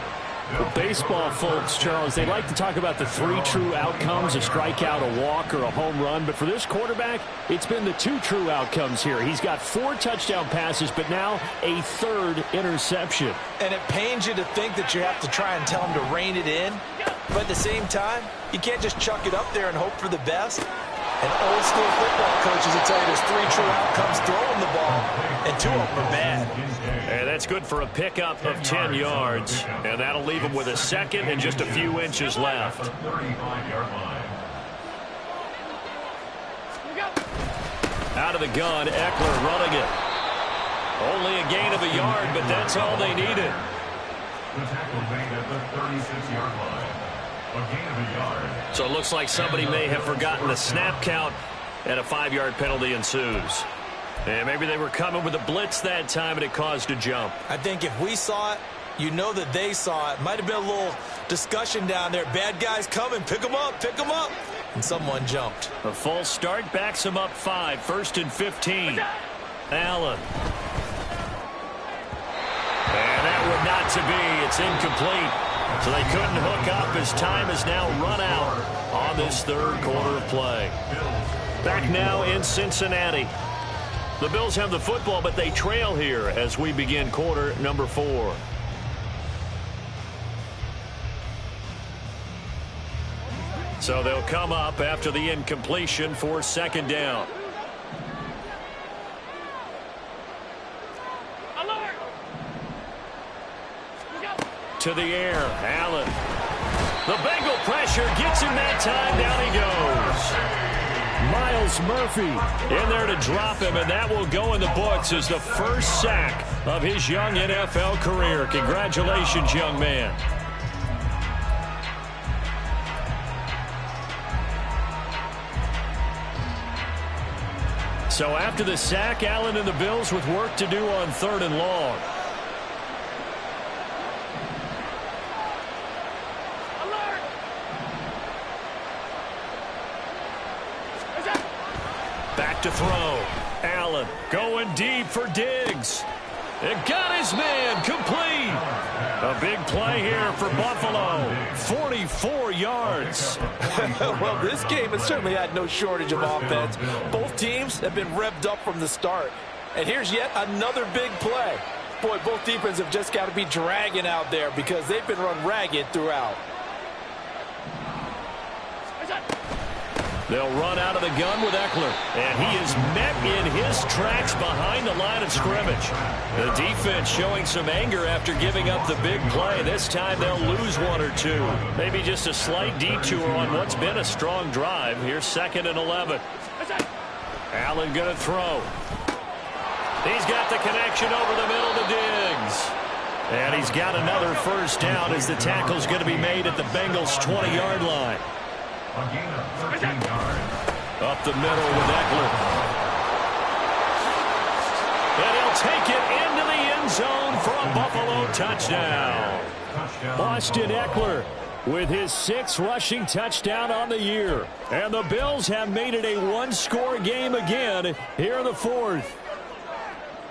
Speaker 2: For baseball folks, Charles, they like to talk about the 3 true outcomes, a strikeout, a walk, or a home run. But for this quarterback, it's been the 2 true outcomes here. He's got 4 touchdown passes, but now a 3rd interception.
Speaker 4: And it pains you to think that you have to try and tell him to rein it in. But at the same time, you can't just chuck it up there and hope for the best. And old school football coaches will tell you there's 3 true outcomes throwing the ball, and 2 of them are bad.
Speaker 1: And that's good for a pickup of 10 yards. And that'll leave him with a 2nd and just a few inches left. Out of the gun, Eckler running it. Only a gain of a yard, but that's all they needed.
Speaker 3: The tackle made at the 36-yard line. A gain of a yard.
Speaker 1: So it looks like somebody may have forgotten the snap count, and a 5-yard penalty ensues. And maybe they were coming with a blitz that time, and it caused a jump.
Speaker 4: I think if we saw it, you know that they saw it. Might have been a little discussion down there. Bad guys coming. Pick them up. Pick them up. And someone jumped.
Speaker 1: A false start backs him up 5. 1st and 15. Allen. And that would not to be. It's incomplete. So they couldn't hook up as time has now run out on this 3rd quarter of play. Back now in Cincinnati. The Bills have the football, but they trail here as we begin quarter number 4. So they'll come up after the incompletion for 2nd down. To the air, Allen. The Bengal pressure gets him that time. Down he goes.
Speaker 2: Miles Murphy in there to drop him, and that will go in the books as the first sack of his young NFL career. Congratulations, young man. So after the sack, Allen and the Bills with work to do on 3rd and long. Back to throw. Allen going deep for Diggs. It got his man complete. A big play here for Buffalo. 44 yards.
Speaker 4: Well, this game has certainly had no shortage of offense. Both teams have been revved up from the start. And here's yet another big play. Boy, both defenses have just got to be dragging out there because they've been run ragged throughout.
Speaker 2: They'll run out of the gun with Eckler. And he is met in his tracks behind the line of scrimmage. The defense showing some anger after giving up the big play. This time they'll lose 1 or 2. Maybe just a slight detour on what's been a strong drive. Here's 2nd and 11. Allen going to throw. He's got the connection over the middle to Diggs. And he's got another first down as the tackle's going to be made at the Bengals' 20-yard line.
Speaker 3: A gain of 13 yards.
Speaker 2: Up the middle with Eckler. And he'll take it into the end zone for a Buffalo touchdown. Austin Eckler with his 6th rushing touchdown on the year. And the Bills have made it a 1-score game again here in the 4th.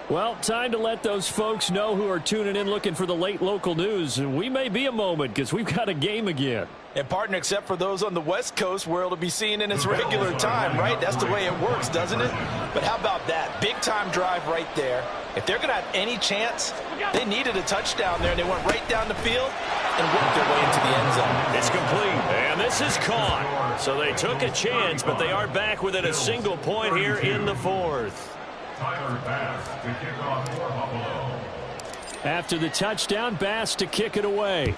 Speaker 2: Well, time to let those folks know who are tuning in looking for the late local news. And we may be a moment because we've got a game again.
Speaker 4: And, partner, except for those on the West Coast where it'll be seen in its regular time, right? That's the way it works, doesn't it? But how about that? Big-time drive right there. If they're going to have any chance, they needed a touchdown there, and they went right down the field and worked their way into the end zone.
Speaker 1: It's complete, and this is caught. So they took a chance, but they are back within a single point here in the 4th.
Speaker 3: Tyler Bass to kick off for Buffalo.
Speaker 2: After the touchdown, Bass to kick it away.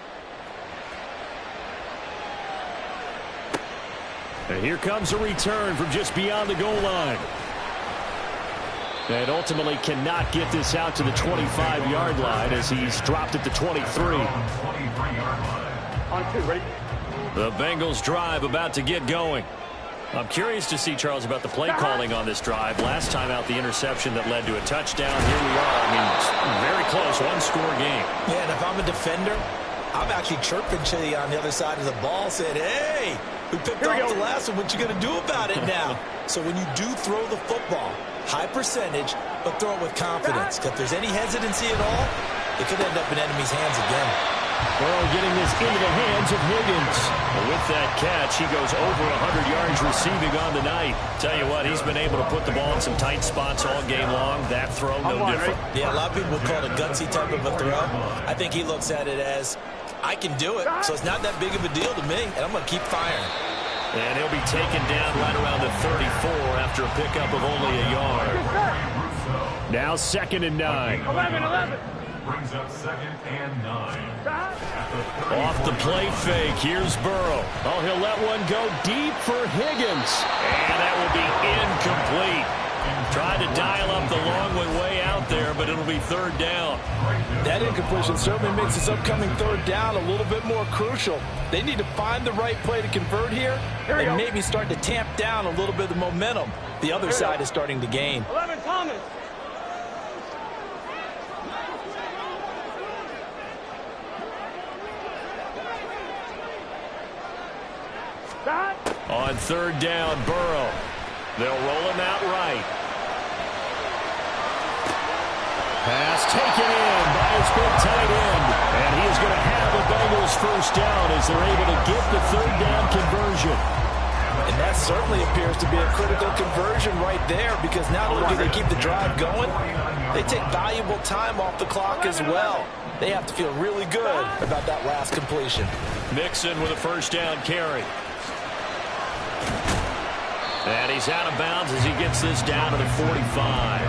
Speaker 2: And here comes a return from just beyond the goal line. And ultimately cannot get this out to the 25-yard line as he's dropped at the 23.
Speaker 5: On 2, ready?
Speaker 1: The Bengals drive about to get going. I'm curious to see, Charles, about the play calling on this drive. Last time out, the interception that led to a touchdown. Here we are. I mean, very close, 1-score game.
Speaker 4: Yeah, and if I'm a defender, I'm actually chirping to you on the other side of the ball, saying, hey, We picked off the last one. What you going to do about it now? So when you do throw the football, high percentage, but throw it with confidence. If there's any hesitancy at all, it could end up in enemy's hands again.
Speaker 2: Burrow getting this into the hands of Higgins.
Speaker 1: Well, with that catch, he goes over 100 yards receiving on the night. Tell you what, he's been able to put the ball in some tight spots all game long. That throw, no different.
Speaker 4: Yeah, a lot of people would call it a gutsy type of a throw. I think he looks at it as, I can do it, so it's not that big of a deal to me, and I'm going to keep firing.
Speaker 1: And he'll be taken down right around the 34 after a pickup of only a yard.
Speaker 2: Now 2nd and 9.
Speaker 5: 11.
Speaker 3: Brings up 2nd and 9.
Speaker 1: Off the play fake, here's Burrow.
Speaker 2: Oh, he'll let one go deep for Higgins.
Speaker 1: And that will be incomplete. Tried to dial up the long way out there, but it'll be 3rd down.
Speaker 4: That incompletion certainly makes this upcoming 3rd down a little bit more crucial. They need to find the right play to convert here and maybe start to tamp down a little bit of the momentum. The other side is starting to gain.
Speaker 5: 11, Thomas.
Speaker 1: On 3rd down, Burrow. They'll roll him out right.
Speaker 2: Pass taken in by his big tight end.
Speaker 1: And he is going to have the Bengals 1st down as they're able to get the 3rd down conversion.
Speaker 4: And that certainly appears to be a critical conversion right there, because not only do they keep the drive going, they take valuable time off the clock as well. They have to feel really good about that last completion.
Speaker 1: Mixon with a 1st down carry. And he's out of bounds as he gets this down to the 45.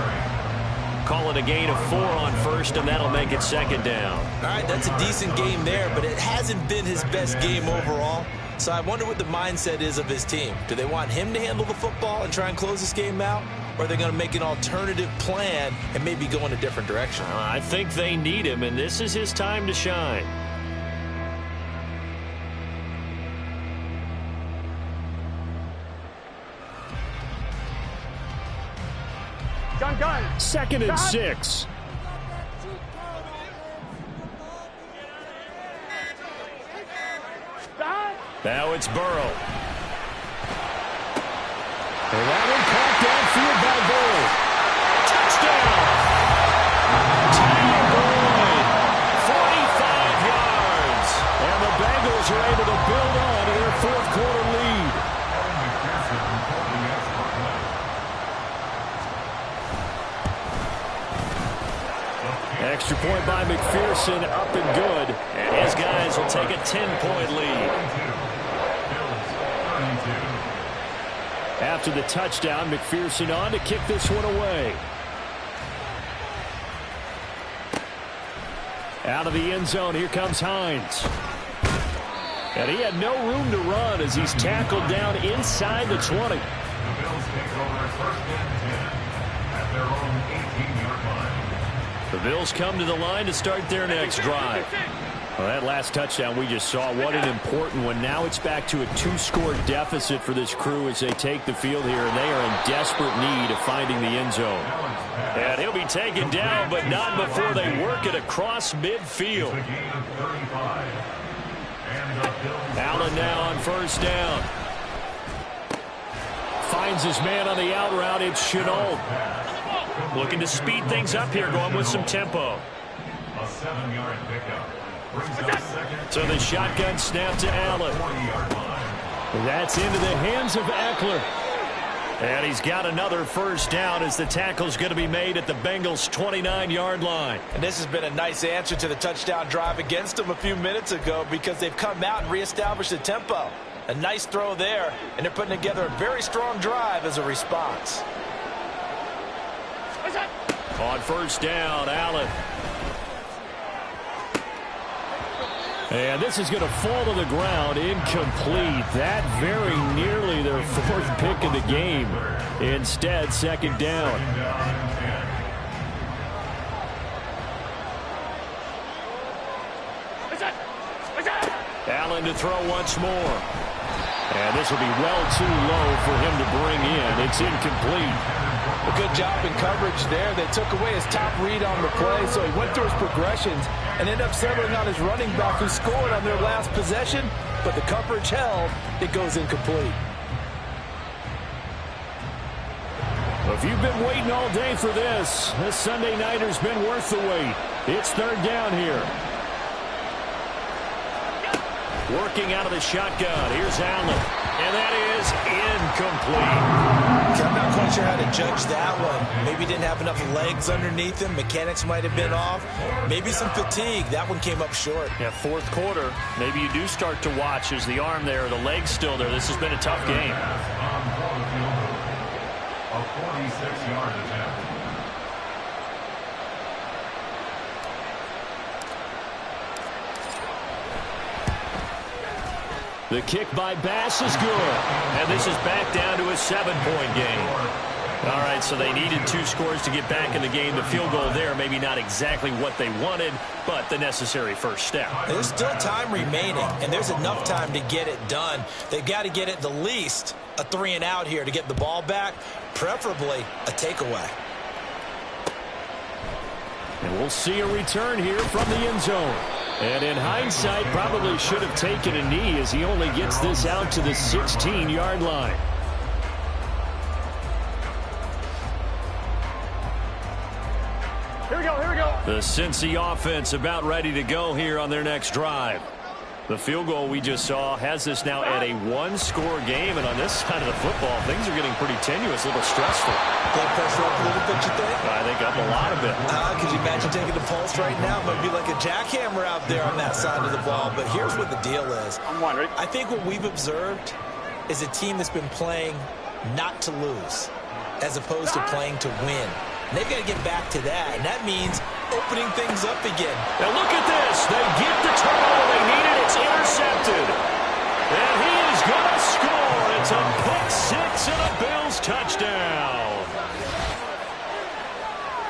Speaker 1: Call it a gain of 4 on 1st, and that'll make it 2nd down.
Speaker 4: All right, that's a decent game there, but it hasn't been his best game overall. So I wonder what the mindset is of his team. Do they want him to handle the football and try and close this game out? Or are they going to make an alternative plan and maybe go in a different direction?
Speaker 1: I think they need him, and this is his time to shine.
Speaker 5: Gun.
Speaker 2: 2nd and 6.
Speaker 1: Now it's Burrow.
Speaker 2: And that one caught downfield by Burrow.
Speaker 1: Touchdown! Tyler Boyd, 45 yards.
Speaker 2: And the Bengals are able to build on to their 4th quarter lead. Extra point by McPherson, up and good.
Speaker 1: And his guys will take a 10-point lead.
Speaker 2: After the touchdown, McPherson on to kick this one away. Out of the end zone, here comes Hines. And he had no room to run as he's tackled down inside the 20.
Speaker 3: The Bills take over 1st and 10 at their own 18-yard line.
Speaker 1: The Bills come to the line to start their next drive.
Speaker 2: Well, that last touchdown we just saw, what an important one. Now it's back to a 2-score deficit for this crew as they take the field here, and they are in desperate need of finding the end zone.
Speaker 1: And he'll be taken down, but not before they work it across midfield. Allen now on 1st down.
Speaker 2: Finds his man on the out route. It's Chenault.
Speaker 1: Looking to speed things up here, going with some tempo.
Speaker 3: A 7-yard pickup. Brings up 2nd.
Speaker 1: So the shotgun snap to Allen.
Speaker 3: 40-yard line.
Speaker 2: That's into the hands of Eckler.
Speaker 1: And he's got another 1st down as the tackle's going to be made at the Bengals' 29-yard line.
Speaker 4: And this has been a nice answer to the touchdown drive against them a few minutes ago, because they've come out and reestablished the tempo. A nice throw there, and they're putting together a very strong drive as a response.
Speaker 1: On 1st down, Allen.
Speaker 2: And this is going to fall to the ground, incomplete. That very nearly their 4th pick of the game. Instead, 2nd down.
Speaker 1: Allen to throw once more.
Speaker 2: And this will be well too low for him to bring in. It's incomplete.
Speaker 4: A good job in coverage there. They took away his top read on the play, so he went through his progressions and ended up settling on his running back, who scored on their last possession. but the coverage held, it goes incomplete.
Speaker 2: If you've been waiting all day for this Sunday nighter's been worth the wait. It's third down here.
Speaker 1: Working out of the shotgun. Here's Allen. And that is incomplete.
Speaker 4: I'm not quite sure how to judge that one. Maybe didn't have enough legs underneath him. Mechanics might have been off. Maybe some fatigue. That one came up short.
Speaker 1: Yeah, fourth quarter. Maybe you do start to watch as the arm there, the leg's still there. This has been a tough game.
Speaker 3: A 46-yard attempt.
Speaker 1: The kick by Bass is good. And this is back down to a 7-point game. All right, so they needed 2 scores to get back in the game. The field goal there, maybe not exactly what they wanted, but the necessary first step.
Speaker 4: There's still time remaining, and there's enough time to get it done. They've got to get at the least a 3-and-out here to get the ball back, preferably a takeaway.
Speaker 2: And we'll see a return here from the end zone. And in hindsight, probably should have taken a knee as he only gets this out to the 16-yard line.
Speaker 5: Here we go, here we go.
Speaker 1: The Cincy offense about ready to go here on their next drive. The field goal we just saw has this now at a 1-score game, and on this side of the football, things are getting pretty tenuous, a little stressful.
Speaker 4: Blood pressure up a little bit, you think?
Speaker 1: I think up a lot of it.
Speaker 4: Could you imagine taking the pulse right now? It might be like a jackhammer out there on that side of the ball, but here's what the deal is.
Speaker 5: I'm wondering.
Speaker 4: I think what we've observed is a team that's been playing not to lose as opposed to playing to win. And they've got to get back to that, and that means opening things up again.
Speaker 1: Now look at this. They get the turnover they needed. It's intercepted. And he is going to score. It's a pick six and a Bills touchdown.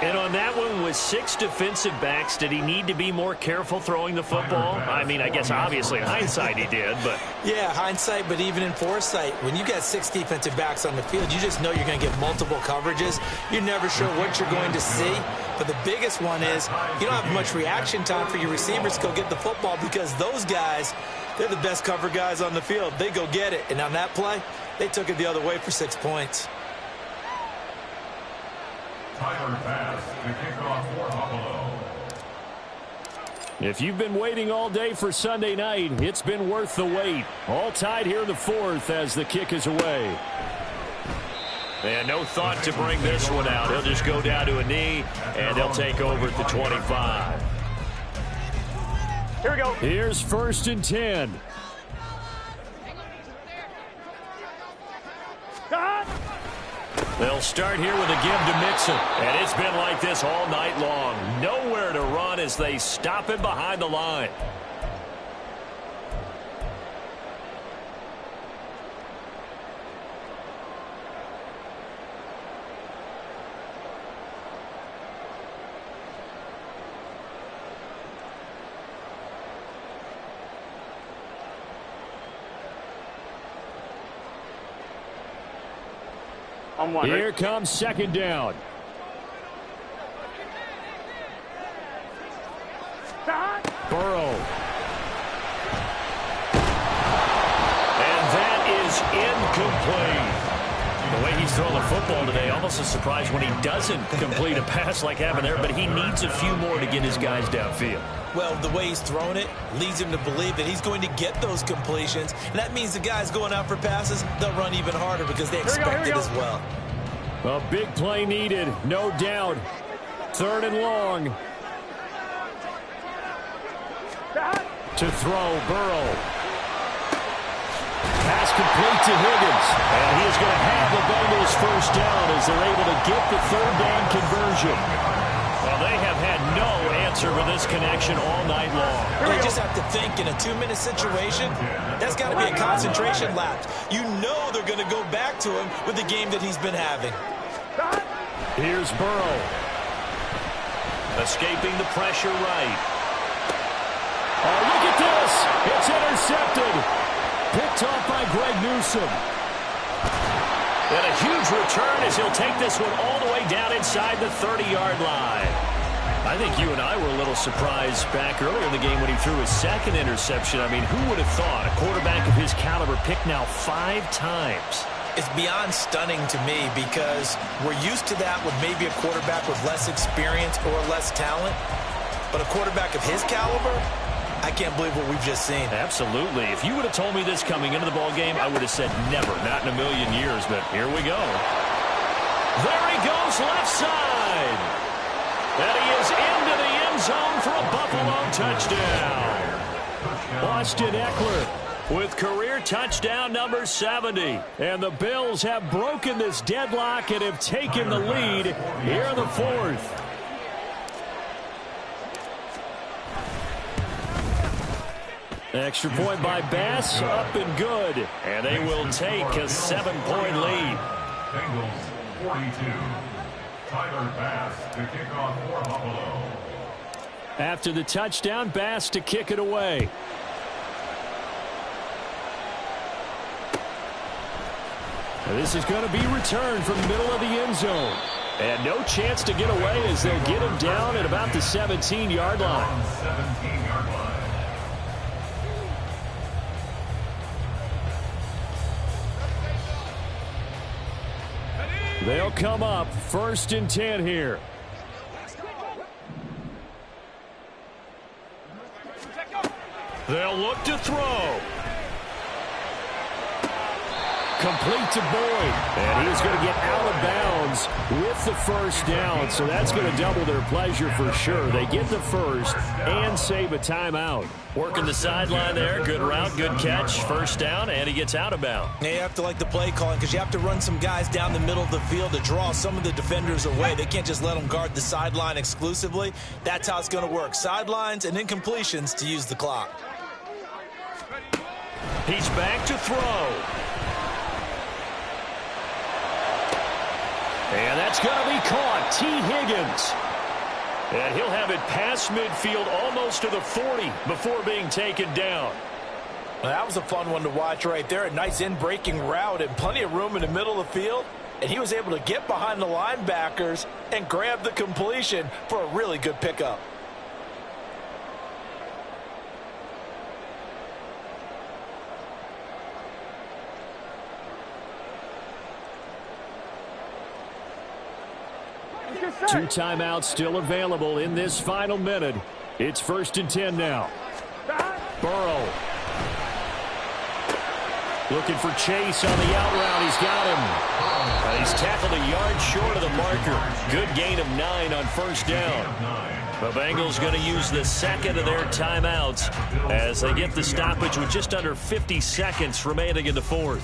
Speaker 1: And on that one, with 6 defensive backs, did he need to be more careful throwing the football? I mean, I guess obviously in hindsight he did, but...
Speaker 4: Yeah, hindsight, but even in foresight, when you got 6 defensive backs on the field, you just know you're going to get multiple coverages. You're never sure what you're going to see. But the biggest one is you don't have much reaction time for your receivers to go get the football because those guys, they're the best cover guys on the field. They go get it. And on that play, they took it the other way for 6 points.
Speaker 3: Tyler Bass, the kickoff for Buffalo.
Speaker 2: If you've been waiting all day for Sunday night, it's been worth the wait. All tied here in the 4th as the kick is away.
Speaker 1: And no thought to bring this one out. He'll just go down to a knee, and they'll take over at the 25.
Speaker 5: Here we go.
Speaker 2: Here's 1st and 10.
Speaker 1: They'll start here with a give to Mixon. And it's been like this all night long. Nowhere to run as they stop him behind the line.
Speaker 2: Here comes 2nd down. Burrow.
Speaker 1: And that is incomplete. The way he's throwing the football today, almost a surprise when he doesn't complete a pass like having there, but he needs a few more to get his guys downfield.
Speaker 4: Well, the way he's thrown it leads him to believe that he's going to get those completions. And that means the guys going out for passes, they'll run even harder because they expect it as well.
Speaker 2: A big play needed, no doubt. 3rd and long. To throw, Burrow. Pass complete to Higgins. And he is going to have the Bengals first down as they're able to get the 3rd down conversion.
Speaker 1: Well, they have had no answer for this connection all night long.
Speaker 4: They just have to think in a 2-minute situation, that's got to be a concentration lapse. You know they're going to go back to him with the game that he's been having.
Speaker 2: Here's Burrow.
Speaker 1: Escaping the pressure right.
Speaker 2: Oh, look at this. It's intercepted. Picked off by Greg Newsome.
Speaker 1: And a huge return as he'll take this one all the way down inside the 30-yard line.
Speaker 2: I think you and I were a little surprised back earlier in the game when he threw his second interception. I mean, who would have thought a quarterback of his caliber picked now 5 times?
Speaker 4: It's beyond stunning to me because we're used to that with maybe a quarterback with less experience or less talent. But a quarterback of his caliber, I can't believe what we've just seen.
Speaker 2: Absolutely. If you would have told me this coming into the ball game, I would have said never, not in a million years. But here we go. There he goes, left side. And he is into the end zone for a Buffalo touchdown. Austin Eckler with career touchdown number 70. And the Bills have broken this deadlock and have taken the lead here in the 4th. Extra point by Bass, up and good. And they will take a 7-point lead.
Speaker 3: Bengals 42. Tyler Bass to kick off for Buffalo.
Speaker 2: After the touchdown, Bass to kick it away. And this is going to be returned from the middle of the end zone. And no chance to get away as they'll get him down at about the 17-yard line.
Speaker 3: 17-yard line.
Speaker 2: They'll come up 1st and 10 here. They'll look to throw. Complete to Boyd. And he's going to get out of bounds with the first down. So that's going to double their pleasure for sure. They get the first and save a timeout. Working the sideline there. Good route, good catch. First down, and he gets out of bounds.
Speaker 4: You have to like the play calling because you have to run some guys down the middle of the field to draw some of the defenders away. They can't just let them guard the sideline exclusively. That's how it's going to work. Sidelines and incompletions to use the clock.
Speaker 2: He's back to throw. And that's going to be caught. T. Higgins. And he'll have it past midfield almost to the 40 before being taken down.
Speaker 4: Well, that was a fun one to watch right there. A nice in-breaking route and plenty of room in the middle of the field. And he was able to get behind the linebackers and grab the completion for a really good pickup.
Speaker 2: Two timeouts still available in this final minute. It's 1st and 10 now. Burrow. Looking for Chase on the out route. He's got him. He's tackled a yard short of the marker. Good gain of 9 on first down. The Bengals going to use the second of their timeouts as they get the stoppage with just under 50 seconds remaining in the 4th.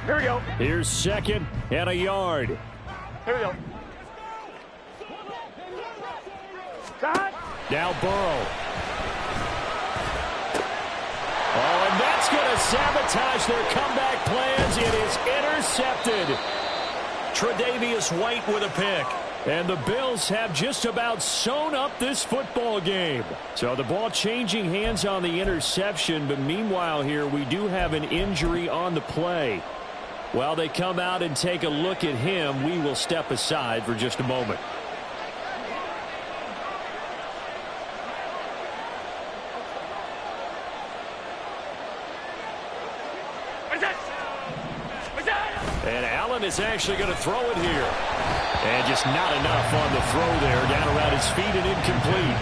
Speaker 5: Here we go.
Speaker 2: Here's 2nd and a yard.
Speaker 5: Here we go. Side.
Speaker 2: Now Burrow. Oh, and that's going to sabotage their comeback plans. It is intercepted. Tre'Davious White with a pick. And the Bills have just about sewn up this football game. So the ball changing hands on the interception. But meanwhile here, we do have an injury on the play. While they come out and take a look at him, we will step aside for just a moment. And Allen is actually going to throw it here. And just not enough on the throw there. Down around his feet and incomplete.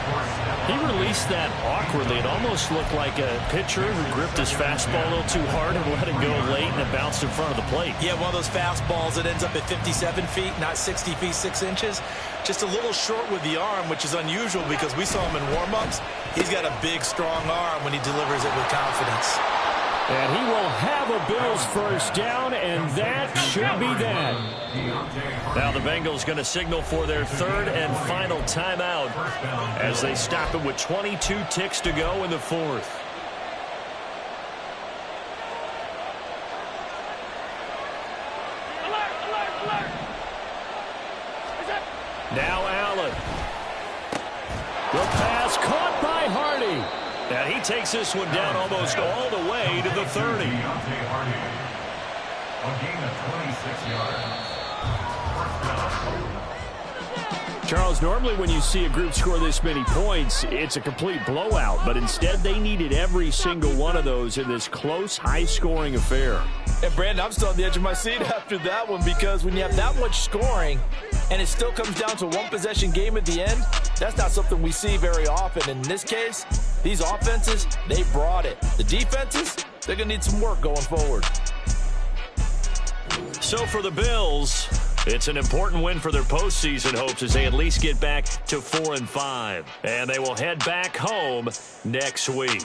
Speaker 2: He released that awkwardly. It almost looked like a pitcher who gripped his fastball a little too hard and let it go late, and it bounced in front of the plate.
Speaker 4: Yeah, one of those fastballs that ends up at 57 feet, not 60 feet, 6 inches. Just a little short with the arm, which is unusual because we saw him in warm-ups. He's got a big, strong arm when he delivers it with confidence.
Speaker 2: And he will have a Bills first down, and that should be that. Now the Bengals going to signal for their 3rd and final timeout as they stop it with 22 ticks to go in the 4th. Now out. Allen. The pass caught by Hardy.
Speaker 1: And he takes this one down almost all the way to the 30.
Speaker 3: A gain of 26 yards. First down.
Speaker 2: Charles, normally when you see a group score this many points, it's a complete blowout. But instead, they needed every single one of those in this close, high-scoring affair.
Speaker 4: And, Brandon, I'm still on the edge of my seat after that one because when you have that much scoring and it still comes down to a one-possession game at the end, that's not something we see very often. In this case, these offenses, they brought it. The defenses, they're going to need some work going forward.
Speaker 1: So for the Bills, it's an important win for their postseason hopes as they at least get back to 4-5. And they will head back home next week.